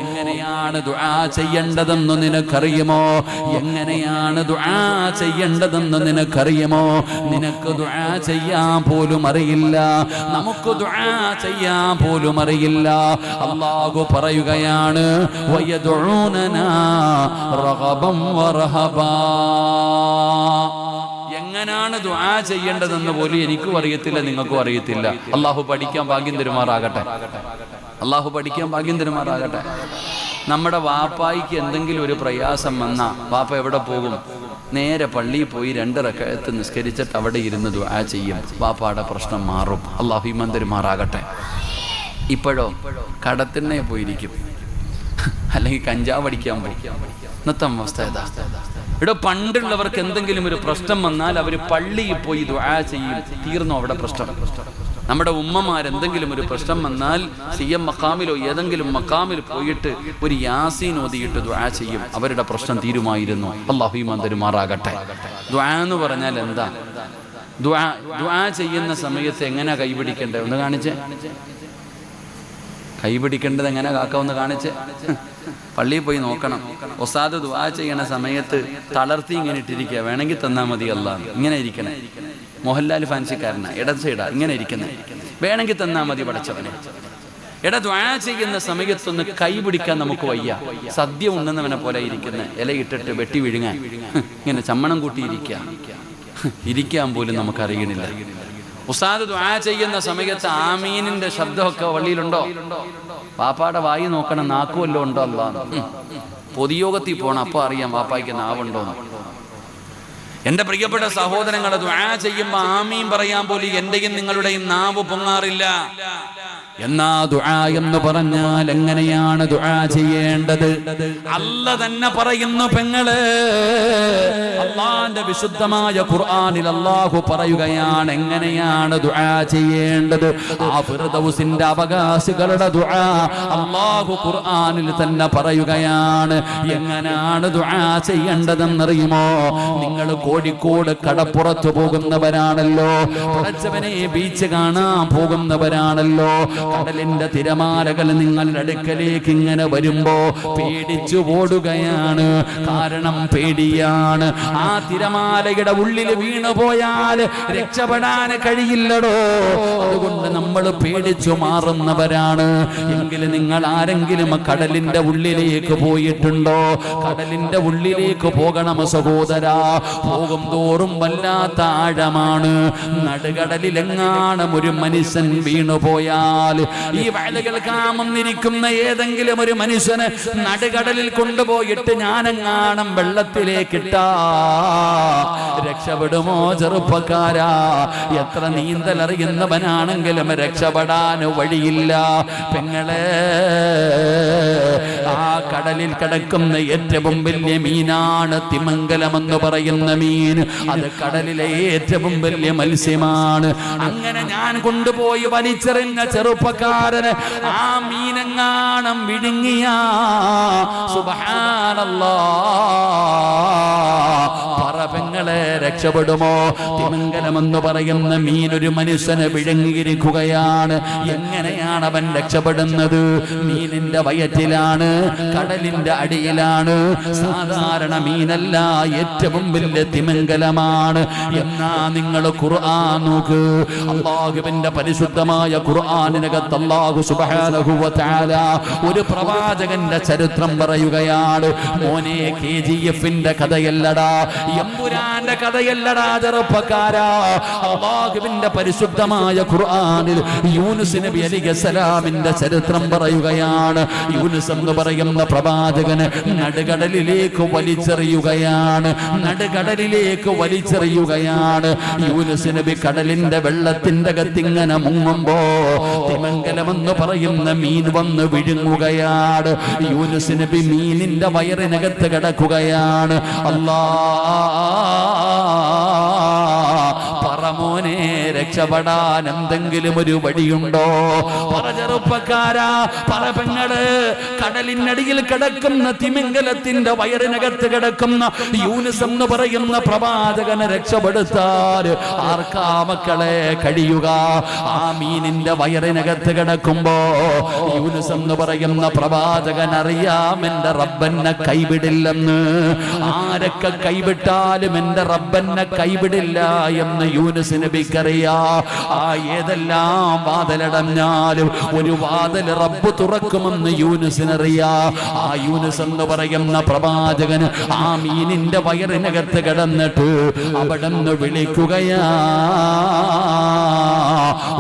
എങ്ങനെയാണ് ദുആ ചെയ്യേണ്ടതെന്ന് നിനക്കറിയുമോ? എങ്ങനെയാണ് ദുആ ചെയ്യേണ്ടതെന്ന് നിനക്കറിയുമോ? നിനക്ക് ദുആ ചെയ്യാൻ പോലും അറിയില്ല, നമുക്ക് ദുആ ചെയ്യാൻ പോലും അറിയില്ല. അല്ലാഹു പറയുകയാണ്, വയദുഊനനാ റഗബൻ വറഹബാ. എങ്ങനെയാണ് ദുആ ചെയ്യേണ്ടതെന്ന് പോലും എനിക്കും അറിയത്തില്ല, നിങ്ങൾക്കും അറിയത്തില്ല. അല്ലാഹു പഠിക്കാൻ ഭാഗ്യം തരുമാറാകട്ടെ. അല്ലാഹു പഠിക്കാൻ ഭാഗ്യം തരുമാറാകട്ടെ. നമ്മുടെ വാപ്പായിക്ക് എന്തെങ്കിലും ഒരു പ്രയാസം വന്നാ വാപ്പ എവിടെ പോകും? നേരെ പള്ളിയിൽ പോയി 2 റക്അത്ത് നിസ്കരിച്ചിട്ട് അവിടെ ഇരുന്ന് ദുആ ചെയ്യും. വാപ്പാടെ പ്രശ്നം മാറും. അല്ലാഹു ഈമാൻ തരുമാറാകട്ടെ. ഇപ്പോഴോ കടത്തിനെ പോയിരിക്കും, അല്ലെങ്കിൽ കഞ്ചാവ് അടിക്കാൻ പോയി. ഇന്നത്തെ അവസ്ഥ ഏതാ? ഇവിടെ പണ്ടുള്ളവർക്ക് എന്തെങ്കിലും ഒരു പ്രശ്നം വന്നാൽ അവർ പള്ളിയിൽ പോയി ദുആ ചെയ്യും, തീർന്നു അവിടെ പ്രശ്നം. നമ്മുടെ ഉമ്മമാരെന്തെങ്കിലും ഒരു പ്രശ്നം വന്നാൽ സിഎം മഖാമിലോ ഏതെങ്കിലും മഖാമിൽ പോയിട്ട് ഒരു യാസീൻ ഓതിയിട്ട് ദുആ ചെയ്യും, അവരുടെ പ്രശ്നം തീരുമായിരുന്നു. അല്ലാഹു ഈമാൻ തരുമാറാകട്ടെ. ദുആ എന്ന് പറഞ്ഞാൽ എന്താ? ദുആ ചെയ്യുന്ന സമയത്ത് എങ്ങനെ കൈപിടിക്കണ്ടേ? ഒന്ന് കാണിച്ചേ. കൈപിടിക്കേണ്ടത് എങ്ങനെ കാക്കാവെന്ന് കാണിച്ച്. പള്ളിയിൽ പോയി നോക്കണം. ഉസ്താദ് ദുആ ചെയ്യണ സമയത്ത് തളർത്തി ഇങ്ങനെ ഇട്ടിരിക്കുക, വേണമെങ്കിൽ തന്നാ മതി അല്ലാഹ്. ഇങ്ങനെ ഇരിക്കണേ. മോഹൻലാൽ ഫാൻസിക്കാരനാ, ഇടത് സൈഡാ, ഇങ്ങനെ ഇരിക്കുന്നത്. വേണമെങ്കിൽ തന്നാ മതി പടച്ചവനെ. ദുആ ചെയ്യുന്ന സമയത്തൊന്ന് കൈ പിടിക്കാൻ നമുക്ക് വയ്യ. സദ്യ ഉണ്ണുന്നവനെ പോലെ ഇരിക്കുന്ന, ഇലയിട്ടിട്ട് വെട്ടി വിഴുങ്ങാൻ ഇങ്ങനെ ചമ്മണം ഇരിക്കാൻ പോലും നമുക്കറിയണില്ല. ഉസ്താദ് ദുആ ചെയ്യുന്ന സമയത്ത് ആമീനിന്റെ ശബ്ദമൊക്കെ വള്ളിയിലുണ്ടോ? പാപ്പാടെ വായി നോക്കണം, നാക്കുവല്ലോ ഉണ്ടോ അല്ലാഹ്. പൊതുയോഗത്തിൽ പോണം, അപ്പൊ അറിയാം വാപ്പായ്ക്ക് നാവുണ്ടോന്ന്. എന്റെ പ്രിയപ്പെട്ട സഹോദരങ്ങളെ, ദുആ ചെയ്യുമ്പോ ആമീൻ പറയാൻ പോലും എന്റെയും നിങ്ങളുടെയും നാവ് പൊങ്ങാറില്ല. എന്നാ ദുആ എന്ന് പറഞ്ഞാൽ എങ്ങനെയാണ് ദുആ ചെയ്യേണ്ടത്? അല്ലാഹ് തന്നെ പറയുന്നു പെങ്ങളെ. അല്ലാഹുവിന്റെ വിശുദ്ധമായ ഖുർആനിൽ അല്ലാഹു പറയുകയാണ് എങ്ങനെയാണ് ദുആ ചെയ്യേണ്ടത്. ആ ഫിർദൗസിന്റെ അവകാശികളുടെ ദുആ അല്ലാഹു ഖുർആനിൽ തന്നെ പറയുകയാണ്. എങ്ങനെയാണ് ദുആ ചെയ്യേണ്ടതെന്നറിയുമോ? നിങ്ങൾ കോഴിക്കോട് കടപ്പുറത്ത് പോകുന്നവരാണല്ലോ, പടച്ചവനെ ബീച്ച് കാണാൻ പോകുന്നവരാണല്ലോ. കടലിന്റെ തിരമാലകൾ നിങ്ങളുടെ അടുക്കലേക്ക് ഇങ്ങനെ വരുമ്പോ പേടിച്ചു ഓടുകയാണ്. കാരണം പേടിയാണ്. ആ തിരമാലയുടെ ഉള്ളിൽ വീണുപോയാൽ രക്ഷപ്പെടാൻ കഴിയില്ലടോ. അതുകൊണ്ട് നമ്മൾ പേടിച്ചു മാറുന്നവരാണ്. എങ്കിൽ നിങ്ങൾ ആരെങ്കിലും കടലിന്റെ ഉള്ളിലേക്ക് പോയിട്ടുണ്ടോ? കടലിന്റെ ഉള്ളിലേക്ക് പോകണം സഹോദരാ. പോകും തോറും വല്ലാത്ത ആഴമാണ്. നടുകടലിലെങ്ങാനും ഒരു മനുഷ്യൻ വീണുപോയാൽ, ഈ വയലുകൾ കാമെന്നിരിക്കുന്ന ഏതെങ്കിലും ഒരു മനുഷ്യന് നടുകടലിൽ കൊണ്ടുപോയിട്ട് ഞാനെങ്ങാനും വെള്ളത്തിലേക്കിട്ടാ രക്ഷപ്പെടുമോ ചെറുപ്പക്കാരാ? എത്ര നീന്തൽ അറിയുന്നവനാണെങ്കിലും രക്ഷപ്പെടാൻ വഴിയില്ല പെങ്ങളെ. ആ കടലിൽ കിടക്കുന്ന ഏറ്റവും വലിയ മീനാണ് തിമംഗലം എന്ന് പറയുന്ന മീൻ. അത് കടലിലെ ഏറ്റവും വലിയ മത്സ്യമാണ്. അങ്ങനെ ഞാൻ കൊണ്ടുപോയി വലിച്ചെറിഞ്ഞ ചെറുപ്പക്കാരന് ആ മീനെങ്ങാനും വിഴുങ്ങിയ സുബ്ഹാനല്ലാഹ്, പറപെങ്ങളെ രക്ഷപ്പെടുമോ? തിമംഗലം എന്ന് പറയുന്ന മീൻ ഒരു മനുഷ്യനെ വിഴുങ്ങിയിരിക്കുകയാണ്. എങ്ങനെയാണ് അവൻ രക്ഷപ്പെടുന്നത്? മീനിന്റെ വയറ്റിലാണ്, കടലിന്റെ അടിയിലാണ്. സാധാരണ മീനല്ല, ഏറ്റവും വലിയ തിമംഗലമാണ്. എന്നാ നിങ്ങൾ ഖുർആൻ നോക്ക്. അല്ലാഹുവിന്റെ പരിശുദ്ധമായ ഖുർആനിനകത്ത് അല്ലാഹു സുബ്ഹാനഹു വ തആല ഒരു പ്രവാചകന്റെ ചരിത്രം പറയുകയാണ്. മോനെ, KGF-ന്റെ കഥയല്ലടാ, എമ്പുരാൻ ഖുർആന്റെ കഥയല്ലടാ ചെറുപ്പക്കാരാ. അല്ലാഹുവിന്റെ പരിശുദ്ധമായ ഖുർആനിൽ യൂനുസ് നബി അലൈഹിസ്സലാമിന്റെ ചരിത്രം പറയുകയാണ്. യൂനുസ് എന്ന് പറയുന്ന പ്രവാചകന് നടുകടലിലേക്ക് വലിച്ചെറിയുകയാണ്. യൂനുസ് നബി കടലിന്റെ വെള്ളത്തിന്റെ അകത്തിങ്ങനെ മുങ്ങുമ്പോ തിമംഗലമെന്ന് പറയുന്ന മീൻ വന്ന് വിഴുങ്ങുകയാണ്. യൂനുസ് നബി മീനിന്റെ വയറിനകത്ത് കിടക്കുകയാണ്. പറമോനെ, രക്ഷപ്പെടാൻ എന്തെങ്കിലും ഒരു വഴിയുണ്ടോ? പറ ചെറുപ്പക്കാരാ, പറ പെങ്ങള്. കടലിനടിയിൽ കിടക്കുന്ന തിമിംഗലത്തിന്റെ വയറിനകത്ത് കിടക്കുന്ന യൂനുസ് എന്ന് പറയുന്ന പ്രവാചകനെ രക്ഷപ്പെടുത്താൻ ആർക്കാ മക്കളെ കഴിയുക? ആ മീനിന്റെ വയറിനകത്ത് കിടക്കുമ്പോ യൂനുസ് എന്ന് പറയുന്ന പ്രവാചകൻ അറിയാം എന്റെ റബ്ബെന്നെ കൈവിടില്ലെന്ന്. ആരൊക്കെ കൈവിട്ടാലും എന്റെ റബ്ബെന്നെ കൈവിടില്ല എന്ന് യൂനുസ് നബിക്കറിയാ. ആ ഏതെല്ലാം വാതിലടഞ്ഞാലും ഒരു വാതിൽ റബ്ബ് തുറക്കുമെന്ന് യൂനുസിനറിയാ. ആ യൂനുസ് എന്ന് പറയുന്ന പ്രവാചകന് ആ മീനിന്റെ വയറിനകത്ത് കിടന്നിട്ട് അവിടെ നിന്ന് വിളിക്കുകയാ.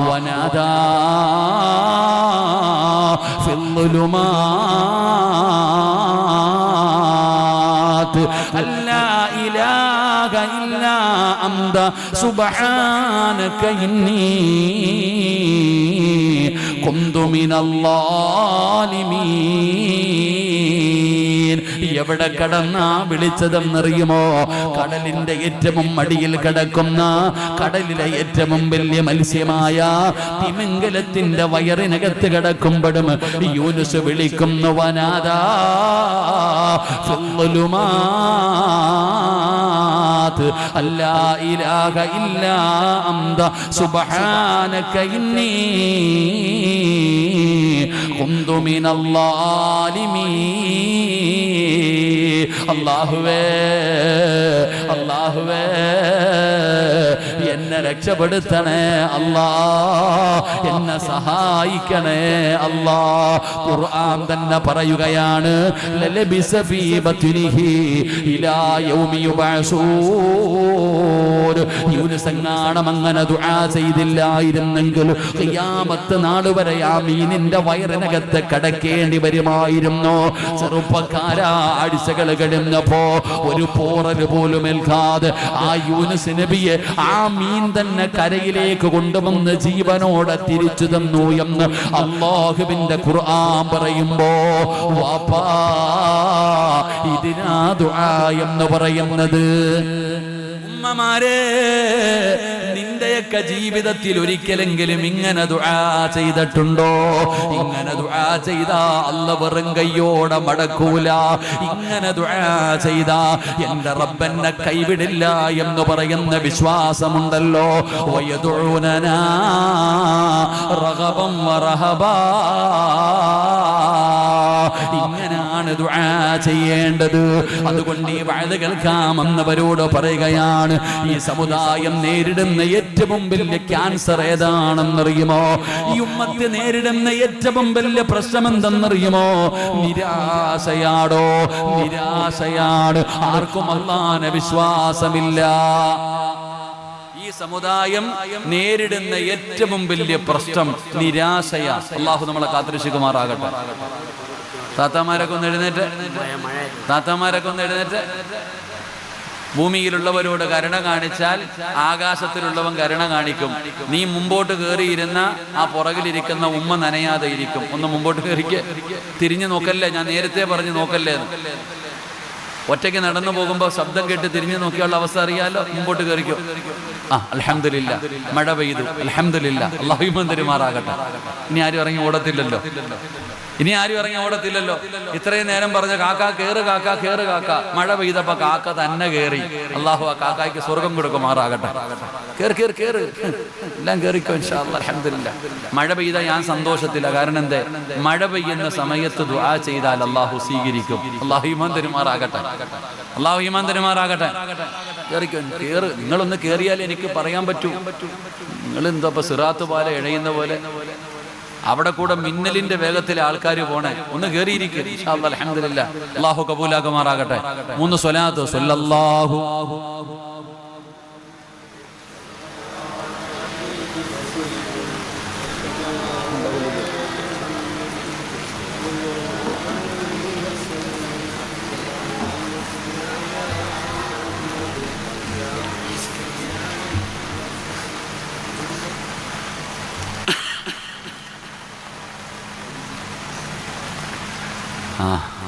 വനാദാ ഫിൽളുലുമാത് അല്ലാ ഇലാഹ ഇല്ലാ അന്ത സുബ്ഹാനക ഇന്നി കുന്തു മിനൽ ളാലിമീൻ. എവിടെ കടന്നാ വിളിച്ചതെന്നറിയുമോ? കടലിന്റെ ഏറ്റവും അടിയിൽ കിടക്കുന്ന കടലിലെ ഏറ്റവും വലിയ മത്സ്യമായ തിമിംഗലത്തിന്റെ വയറിനകത്ത് കിടക്കുമ്പോഴും യൂനുസ് വിളിക്കുന്നു. വനാദാ ഫിൽളുലുമാത് അല്ലാ ഇലാഹ ഇല്ലാ അന്ത സുബ്ഹാനക ഇന്നി കുന്തു മിനൽ ളാലിമീൻ. അല്ലാഹുവേ, അല്ലാഹുവേ, എന്നെ രക്ഷപ്പെടുത്തണേ അല്ലാ, എന്നെ സഹായിക്കണേ അല്ലാ. ഖുർആൻ തന്നെ പറയുകയാണ്, ലലബിസ ഫീ ബത്നിഹി ഇലാ യൗമി യുബഅസൂൻ. യൂനുസ് എങ്ങാനും അങ്ങനെ ദുആ ചെയ്തില്ലായിരുന്നെങ്കിൽ ഖിയാമത്ത് നാൾ വരെ ആ മീനിന്റെ വയറിനകത്ത് കടക്കേണ്ടി വരുമായിരുന്നു. ചെറുപ്പക്കാരാ, ആഴ്ചകൾ കഴിഞ്ഞപ്പോ ഒരു പോറൽ പോലും ഏൽക്കാതെ ആ യൂനുസ് നബിയെ ആ മീൻ തന്നെ കരയിലേക്ക് കൊണ്ടുവന്ന് ജീവനോടെ തിരിച്ചു തന്നു എന്ന് അല്ലാഹുവിന്റെ ഖുർആൻ പറയുമ്പോ, വാപ്പാ, ഇതിനാ ദുആ എന്ന് പറയുന്നത്. ഉമ്മമാരെ, നിന്റെയൊക്കെ ജീവിതത്തിൽ ഒരിക്കലെങ്കിലും ഇങ്ങനെ ദുആ ചെയ്തിട്ടുണ്ടോ? ഇങ്ങനെ ദുആ ചെയ്താ അല്ലാഹു വെറും കയ്യോടെ മടക്കൂല. ഇങ്ങനെ ദുആ ചെയ്താ എന്റെ റബ്ബെന്നെ കൈവിടില്ല എന്ന് പറയുന്ന വിശ്വാസമുണ്ടല്ലോ. വയദുഊനനാ റഗബൻ വറഹബാ. ഇങ്ങനെയാണ് ദുആ ചെയ്യേണ്ടത്. അതുകൊണ്ട് ഈ വഅദ് കേൾക്കാമെന്നവരോട് പറയുകയാണ്, ഈ സമുദായം നേരിടുന്ന ഏറ്റവും വലിയ ക്യാൻസർ ഏതാണെന്നറിയുമോ? ഈ ഉമ്മത്ത് നേരിടുന്ന ഏറ്റവും വലിയ പ്രശ്നം എന്തെന്നറിയുമോ? നിരാശയാടോ, നിരാശയാണ്. ആർക്കും അല്ലാഹുവിനെ വിശ്വാസമില്ല. ഈ സമുദായം നേരിടുന്ന ഏറ്റവും വലിയ പ്രശ്നം നിരാശയാ. അല്ലാഹു നമ്മളെ കാത്തുരക്ഷിക്കുമാറാകട്ടെ. താത്താമാരൊക്കെ ഒന്ന് എഴുന്നേറ്റ്, താത്താമാരൊക്കെ ഒന്ന് എഴുന്നേറ്റ്. ഭൂമിയിലുള്ളവരോട് കരുണ കാണിച്ചാൽ ആകാശത്തിലുള്ളവൻ കരുണ കാണിക്കും. നീ മുമ്പോട്ട് കയറിയിരുന്ന ആ പുറകിലിരിക്കുന്ന ഉമ്മ നനയാതെ ഇരിക്കും. ഒന്ന് മുമ്പോട്ട് കയറിക്ക്. തിരിഞ്ഞു നോക്കല്ലേ, ഞാൻ നേരത്തെ പറഞ്ഞു നോക്കല്ലേ. ഒറ്റയ്ക്ക് നടന്നു പോകുമ്പോൾ ശബ്ദം കേട്ട് തിരിഞ്ഞു നോക്കിയുള്ള അവസ്ഥ അറിയാലോ. മുമ്പോട്ട് കയറിക്കോ. അൽഹംദുലില്ലാ, മഴ പെയ്തു, അൽഹംദുലില്ലാ, അല്ലാഹു ഈമാൻ തരുമാറാകട്ടെ. ഇനി ആരും ഇറങ്ങി ഓടത്തില്ലല്ലോ, ഇനി ആരും ഇറങ്ങി ഓടത്തില്ലല്ലോ. ഇത്രയും നേരം പറഞ്ഞ കാക്ക കേറ്, കാക്ക കേറ്, കാക്ക. മഴ പെയ്തപ്പോ കാക്ക തന്നെ കേറി. അല്ലാഹു ആ കാക്കയ്ക്ക് സ്വർഗം കൊടുക്കുമാറാകട്ടെ. കേറ് കേറ് കേറ്, എല്ലാം കേറിക്കോ ഇൻഷാ അല്ലാഹ്. അൽഹംദുലില്ലാ. മഴ പെയ്ത ഞാൻ സന്തോഷത്തില്ല. കാരണം എന്തേ? മഴ പെയ്യുന്ന സമയത്ത് ദുആ ചെയ്താൽ അല്ലാഹു സ്വീകരിക്കും. അല്ലാഹു ഈമാൻ തരുമാറാകട്ടെ, അല്ലാഹു ഈമാൻ തരുമാറാകട്ടെ. കേറിക്കോ, കേറ്. നിങ്ങളൊന്ന് കേറിയാലേ എനിക്ക് പറയാൻ പറ്റൂ. നിങ്ങൾ എന്താ ഇപ്പൊ സിറാത്ത് പോലെ ഇഴയുന്ന പോലെ? അവിടെ കൂടെ മിന്നലിന്റെ വേഗത്തിൽ ആൾക്കാർ പോണേ. ഒന്ന് കേറിയിരിക്കും. ഇൻഷാ അല്ലാഹ് അൽഹംദുലില്ലാഹ്. അല്ലാഹു കബൂലാക്കുമാറാകട്ടെ. 3 സ്വലാത്ത് സ്വല്ലല്ലാഹു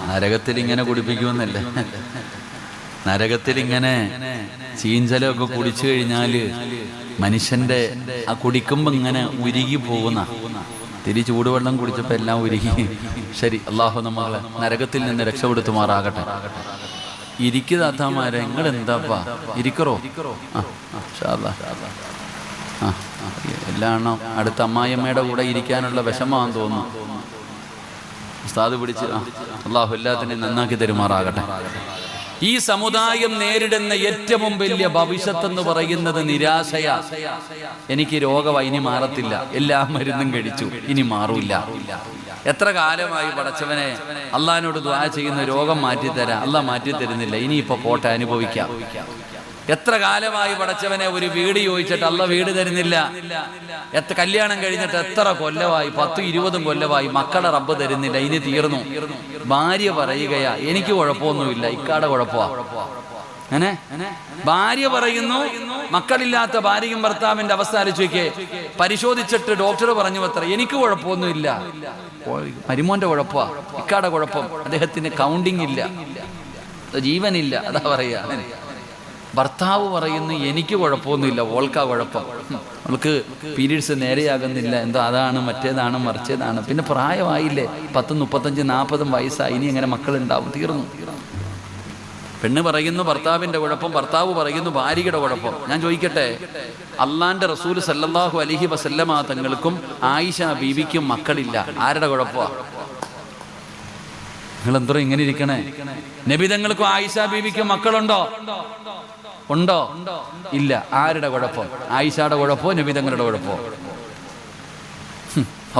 നരകത്തിൽ ഇങ്ങനെ കുടിപ്പിക്കുമെന്നല്ലേ, നരകത്തിൽ ഇങ്ങനെ ചീഞ്ചലൊക്കെ കുടിച്ചു കഴിഞ്ഞാല് മനുഷ്യന്റെ ആ കുടിക്കുമ്പോ ഇങ്ങനെ ഉരുകി പോകുന്ന, തിരി ചൂടുവെള്ളം കുടിച്ചപ്പോ എല്ലാം ഉരുകി. ശരി, അള്ളാഹു നമ്മളെ നരകത്തിൽ നിന്ന് രക്ഷപ്പെടുത്തുമാറാകട്ടെ. ഇരിക്കുതാത്താമാരെ നിങ്ങൾ എന്താപ്പാ ഇരിക്കറോ? എല്ലാം അടുത്ത അമ്മായിയമ്മയുടെ കൂടെ ഇരിക്കാനുള്ള വിഷമാണെന്ന് തോന്നുന്നു. ഉസ്താദ് പിടിച്ച് അള്ളാഹു എല്ലാത്തിനെയും നന്നാക്കി തരുമാറാകട്ടെ. ഈ സമുദായം നേരിടുന്ന ഏറ്റവും വലിയ ഭവിഷ്യത്ത് എന്ന് പറയുന്നത് നിരാശയാ. എനിക്ക് രോഗമായി, ഇനി മാറത്തില്ല, എല്ലാ മരുന്നും കഴിച്ചു, ഇനി മാറൂല്ല. എത്ര കാലമായി പടച്ചവനെ അള്ളാഹിനോട് ദുആ ചെയ്യുന്ന രോഗം മാറ്റിത്തരാം, അള്ളാഹ് മാറ്റിത്തരുന്നില്ല, ഇനിയിപ്പോ പോട്ടെ അനുഭവിക്കാം. എത്ര കാലമായി പടച്ചവനെ ഒരു വീട് ചോദിച്ചിട്ട് അള്ളാഹ് വീട് തരുന്നില്ല. കല്യാണം കഴിഞ്ഞിട്ട് എത്ര കൊല്ലമായി, 10-20 കൊല്ലമായി, മക്കളെ റബ്ബ് തരുന്നില്ല, ഇനി തീർന്നു. ഭാര്യ പറയുകയാ എനിക്ക് കുഴപ്പമൊന്നുമില്ല, ഇക്കാടെ കുഴപ്പമാ. അങ്ങനെ ഭാര്യ പറയുന്നു, മക്കളില്ലാത്ത ഭാര്യയും ഭർത്താവിന്റെ അവസ്ഥ ആലോചിക്കേ. പരിശോധിച്ചിട്ട് ഡോക്ടർ പറഞ്ഞു അത്ര എനിക്ക് കുഴപ്പമൊന്നുമില്ല, മരുമോന്റെ കുഴപ്പമാ, ഇക്കാടെ കുഴപ്പം, അദ്ദേഹത്തിന് കൗണ്ടിങ് ഇല്ല, ജീവനില്ല, അതാ പറയാ. ഭർത്താവ് പറയുന്നു എനിക്ക് കുഴപ്പമൊന്നുമില്ല, ഓൾക്കാ കുഴപ്പം, അവൾക്ക് പീരീഡ്സ് നേരെയാകുന്നില്ല, എന്തോ അതാണ് മറ്റേതാണ് മറിച്ചതാണ്, പിന്നെ പ്രായമായില്ലേ, 10, 35, 40 വയസ്സായി, ഇനി എങ്ങനെ മക്കളുണ്ടാവും, തീർന്നു. പെണ്ണ് പറയുന്നു ഭർത്താവിന്റെ കുഴപ്പം, ഭർത്താവ് പറയുന്നു ഭാര്യയുടെ കുഴപ്പം. ഞാൻ ചോദിക്കട്ടെ, അള്ളാന്റെ റസൂൽ സല്ലല്ലാഹു അലൈഹി വസല്ലമ തങ്ങൾക്കും ആയിഷ ബീവിക്കും മക്കളില്ല, ആരുടെ കുഴപ്പമാണ്? നിങ്ങൾ എന്തോ ഇങ്ങനെ ഇരിക്കണേ? നബി തങ്ങൾക്കും ആയിഷ ബീവിക്കും മക്കളുണ്ടോ? ഉണ്ടോ? ഇല്ല. ആരുടെ കുഴപ്പം? ആയിഷയുടെ കുഴപ്പമോ നബി തങ്ങളുടെ കുഴപ്പമോ?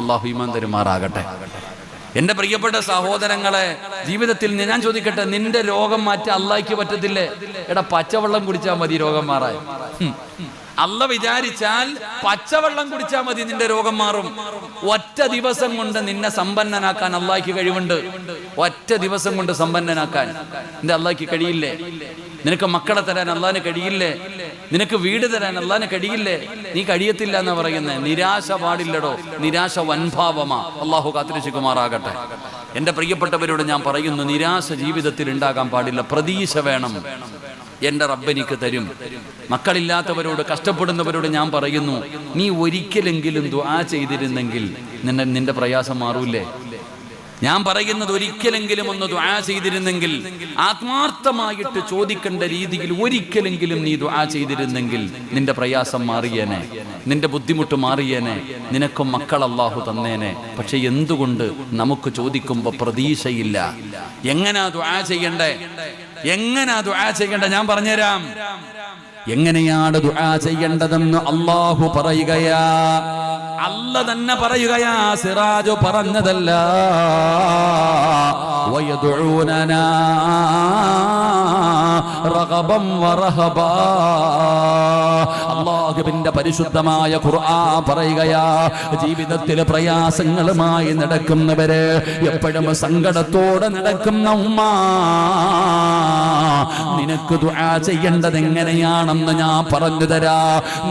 അല്ലാഹു ഈമാൻ തരുമാറാകട്ടെ. എന്റെ പ്രിയപ്പെട്ട സഹോദരങ്ങളെ, ജീവിതത്തിൽ ഞാൻ ചോദിക്കട്ടെ, നിന്റെ രോഗം മാറ്റാൻ അള്ളാഹിക്ക് പറ്റത്തില്ലേ? എടാ, പച്ചവെള്ളം കുടിച്ചാൽ മതി രോഗം മാറാൻ. അല്ല വിചാരിച്ചാൽ പച്ചവെള്ളം കുടിച്ചാൽ മതി, നിന്റെ രോഗം മാറും. ഒറ്റ ദിവസം കൊണ്ട് നിന്നെ സമ്പന്നനാക്കാൻ അള്ളാഹിക്ക് കഴിവുണ്ട്. ഒറ്റ ദിവസം കൊണ്ട് സമ്പന്നനാക്കാൻ നിന്റെ അള്ളാഹിക്ക് കഴിയില്ലേ? നിനക്ക് മക്കളെ തരാൻ അള്ളാഹിന് കഴിയില്ലേ? നിനക്ക് വീട് തരാൻ അള്ളാഹിന് കഴിയില്ലേ? നീ കഴിയത്തില്ല എന്ന് പറയുന്നത്. നിരാശ പാടില്ലടോ, നിരാശ വൻഭാവമാ. അള്ളാഹു കാത്തിരക്ഷിക്കുമാറാകട്ടെ. എന്റെ പ്രിയപ്പെട്ടവരോട് ഞാൻ പറയുന്നു, നിരാശ ജീവിതത്തിൽ ഉണ്ടാകാൻ പാടില്ല, പ്രതീക്ഷ വേണം. എന്റെ റബ്ബെനിക്ക് തരും. മക്കളില്ലാത്തവരോട്, കഷ്ടപ്പെടുന്നവരോട് ഞാൻ പറയുന്നു, നീ ഒരിക്കലെങ്കിലും ദുആ ചെയ്തിരുന്നെങ്കിൽ നിന്റെ പ്രയാസം മാറൂലേ? ഞാൻ പറയുന്നത്, ഒരിക്കലെങ്കിലും ഒന്ന് ദുആ ചെയ്തിരുന്നെങ്കിൽ, ആത്മാർത്ഥമായിട്ട് ചോദിക്കേണ്ട രീതിയിൽ ഒരിക്കലെങ്കിലും നീ ദുആ ചെയ്തിരുന്നെങ്കിൽ നിന്റെ പ്രയാസം മാറിയേനെ, നിന്റെ ബുദ്ധിമുട്ട് മാറിയേനെ, നിനക്കും മക്കൾ അല്ലാഹു തന്നേനെ. പക്ഷെ എന്തുകൊണ്ട് നമുക്ക് ചോദിക്കുമ്പോ പ്രതീക്ഷയില്ല? എങ്ങനാ ദുആ ചെയ്യണ്ടേ? എങ്ങനാ ദുആ ചെയ്യണ്ടേ? ഞാൻ പറഞ്ഞുതരാം. എങ്ങനെയാണ് ദുആ ചെയ്യേണ്ടതെന്ന് അല്ലാഹു പറയുകയാ. അല്ല തന്നെ പറയുകയാ, സിറാജ് പറഞ്ഞതല്ല. വയദുഊനനാ റഗബൻ വറഹബാ. അല്ലാഹുവിന്റെ പരിശുദ്ധമായ ഖുർആൻ പറയുകയാ, ജീവിതത്തിൽ പ്രയാസങ്ങളുമായി നടക്കുന്നവര്, എപ്പോഴും സങ്കടത്തോടെ നടക്കുന്ന ഉമ്മ, നിനക്ക് ദുആ ചെയ്യേണ്ടത് എങ്ങനെയാണെന്ന് ഞാൻ പറഞ്ഞു തരാ.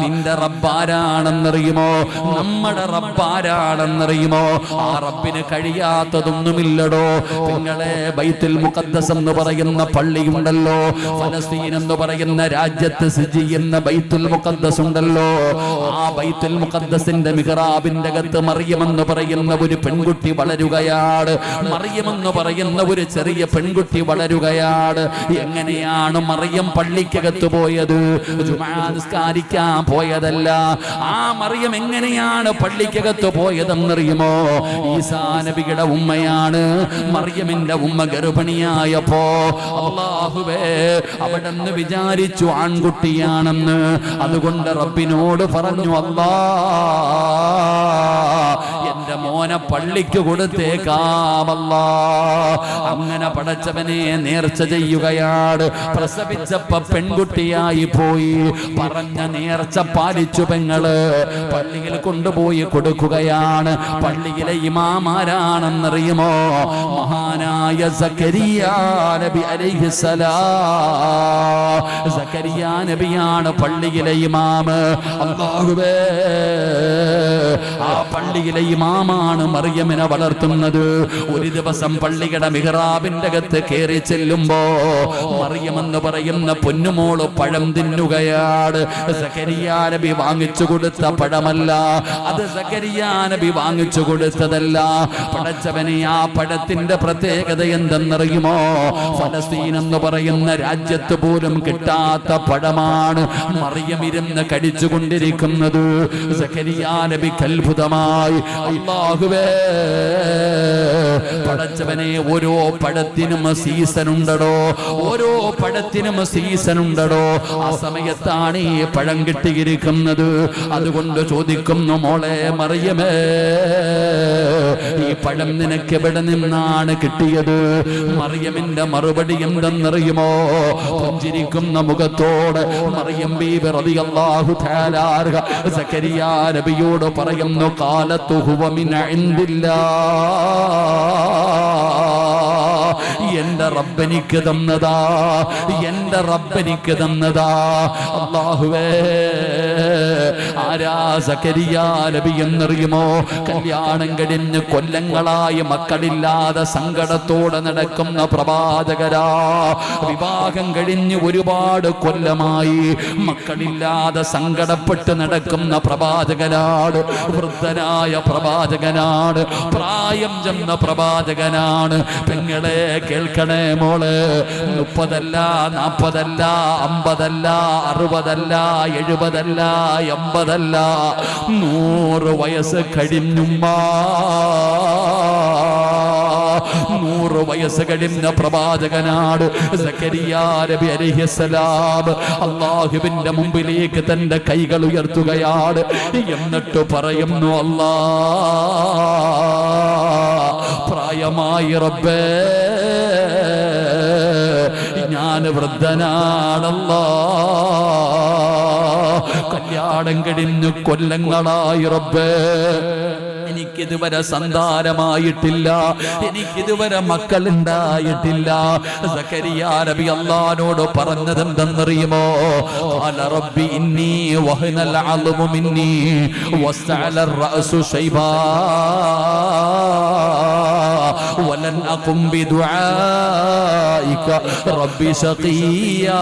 നിന്റെ റബ്ബാരാണെന്നറിയുമോ? നമ്മുടെ റബ്ബാരാണെന്നറിയുമോ? ആ റബ്ബിന് കഴിയാത്തതൊന്നുമില്ലടോ. നിങ്ങളെ ബൈത്തുൽ മുഖദ്ദസ് എന്ന് പറയുന്ന പള്ളിയുണ്ടല്ലോ, ഫലസ്തീൻ എന്ന് പറയുന്ന രാജ്യത്ത് സ്ഥിതി ചെയ്യുന്ന ബൈത്തുൽ മുഖദ്ദസ് ഉണ്ടല്ലോ, ആ ബൈത്തുൽ മുഖദ്ദസിന്റെ മിഹ്റാബിന്റെ അകത്ത് മറിയം എന്ന് പറയുന്ന ഒരു പെൺകുട്ടി വളരുകയാണ്. മറിയം എന്ന് പറയുന്ന ഒരു ചെറിയ പെൺകുട്ടി വളരുകയാണ്. എങ്ങനെയാണ് മറിയം പള്ളിക്കകത്ത് പോയത്? ജുമാ നിസ്കാരിക്കാൻ പോയതല്ല. ആ മറിയം എങ്ങനെയാണ് പള്ളിക്കകത്ത് പോയതെന്നറിയുമോ? ഈസാ നബിയുടെ ഉമ്മയാണ്. മറിയമിന്റെ ഉമ്മ ഗർഭിണിയായപ്പോ അല്ലാഹുവേ, അവിടെന്ന് വിചാരിച്ചു ആൺകുട്ടിയാണെന്ന്. അതുകൊണ്ട് റബ്ബിനോട് പറഞ്ഞു, അല്ലാ, എന്റെ എന്റെ മോനെ പള്ളിക്ക് കൊടുത്തേക്കാമല്ലാ. അങ്ങനെ പടച്ചവനെ നേർച്ച ചെയ്യുകയാണ്. പ്രസവിച്ചപ്പോ പെൺകുട്ടിയായി പോയി. പറഞ്ഞ നേർച്ച പാലിച്ചു പെങ്ങള്. പള്ളിയിൽ കൊണ്ടുപോയി കൊടുക്കുകയാണ്. പള്ളിയിലെ ഇമാമാരാണെന്നറിയുമോ? മഹാനായ സക്കരിയാ നബി അലൈഹിസ്സലാം. സക്കരിയാ നബിയാണ് പള്ളിയിലെ ഇമാമ്. അല്ലാഹുവേ, ആ പള്ളിയിലെ ഇമാമാണ് മറിയമിനെ വളർത്തുന്നത്. ഒരു ദിവസം പള്ളിയുടെ മിഹ്റാബിന്റെ അകത്ത് കയറി ചെല്ലുമ്പോ മറിയം എന്ന് പറയുന്ന പൊന്നുമോള് പഴം തിന്നുകയാണ്. സക്കരിയാ നബി വാങ്ങിച്ചു കൊടുത്ത പഴമല്ല അത്. സക്കരിയാ നബി വാങ്ങിച്ചു കൊടുത്തതല്ല. പടച്ചവനെ, ആ പഴത്തിന്റെ പ്രത്യേകത എന്തെന്നറിയുമോ? ഫലസ്തീൻ എന്ന് പറയുന്ന രാജ്യത്ത് പോലും കിട്ടാത്ത പഴമാണ് മറിയം ഇരുന്ന് കടിച്ചുകൊണ്ടിരിക്കുന്നത്. സക്കരിയാ നബിക്ക് അത്ഭുതമായി. അല്ലാഹുവേ, പടച്ചവനെ, ഓരോ പഴത്തിനും സീസൺ ഉണ്ടടോ. ഓരോ പഴത്തിനും സീസൺ ഉണ്ടടോ. ആ സമയത്താണ് ഈ പഴം കിട്ടിയിരിക്കുന്നത്. അതുകൊണ്ട് ചോദിക്കുന്നു, മോളെ മറിയമേ, ഈ പഴം നിനക്ക് എവിടെ നിന്നാണ് കിട്ടിയത്? മറിയമിന്റെ മറുപടി എന്തെന്നറിയുമോ? പുഞ്ചിരിക്കുന്ന മുഖത്തോടെ മറിയം ബീബി റളിയല്ലാഹു തആല അൻഹ സക്കരിയാ നബിയോട് പറയുന്നു, ഖാലത്തു ഹുവ മിൻ ഇൻദില്ലാഹ്. എന്റെ റബ്ബനിക്ക് തന്നതാ, എന്റെ റബ്ബനിക്ക് തന്നതാ. അല്ലാഹുവേ, ആരാ സക്കരിയാ നബി എന്നറിയുമോ? കല്യാണം കഴിഞ്ഞ് കൊല്ലങ്ങളായി മക്കളില്ലാതെ സങ്കടത്തോടെ നടക്കുന്ന പ്രവാചകരാ. വിവാഹം കഴിഞ്ഞ് ഒരുപാട് കൊല്ലമായി മക്കളില്ലാതെ സങ്കടപ്പെട്ട് നടക്കുന്ന പ്രവാചകനാണ്. വൃദ്ധനായ പ്രവാചകനാണ്. പ്രായം ചെന്ന പ്രവാചകനാണ്. പെങ്ങളെ കേൾക്കണേ മോള്, 30 അല്ല 40 അല്ല 50 അല്ല 60 അല്ല 70 അല്ല 80 അല്ല 100 വയസ്സ് കഴിഞ്ഞുമ്മാ. 100 വയസ്സ് കഴിഞ്ഞ പ്രവാചകനാണ് സക്കരിയാ നബി അലൈഹിസ്സലാം. അല്ലാഹുവിന്റെ മുമ്പിലേക്ക് തന്റെ കൈകൾ ഉയർത്തുകയാണ്. എന്നിട്ട് പറയുന്നു, അല്ലാ, പ്രായമായി റബ്ബേ, ഞാൻ വൃദ്ധനാണല്ലാ. കല്യാണം കഴിഞ്ഞു കൊല്ലങ്ങളായി റബ്ബേ, എനിക്കിതുവരെ സന്താനമായിട്ടില്ല, എനിക്കിതുവരെ മക്കളുണ്ടായിട്ടില്ല. സക്കരിയാ നബി അല്ലാഹുവോട് പറഞ്ഞത് എന്തെന്നറിയുമോ? ഖാല റബ്ബി ഇന്നി വഹനൽ അളമു മിന്നി വസ്തഅല റഅസു ശൈബാ വലൻ അഖും ബിദുആഇക റബ്ബി ശഖിയാ.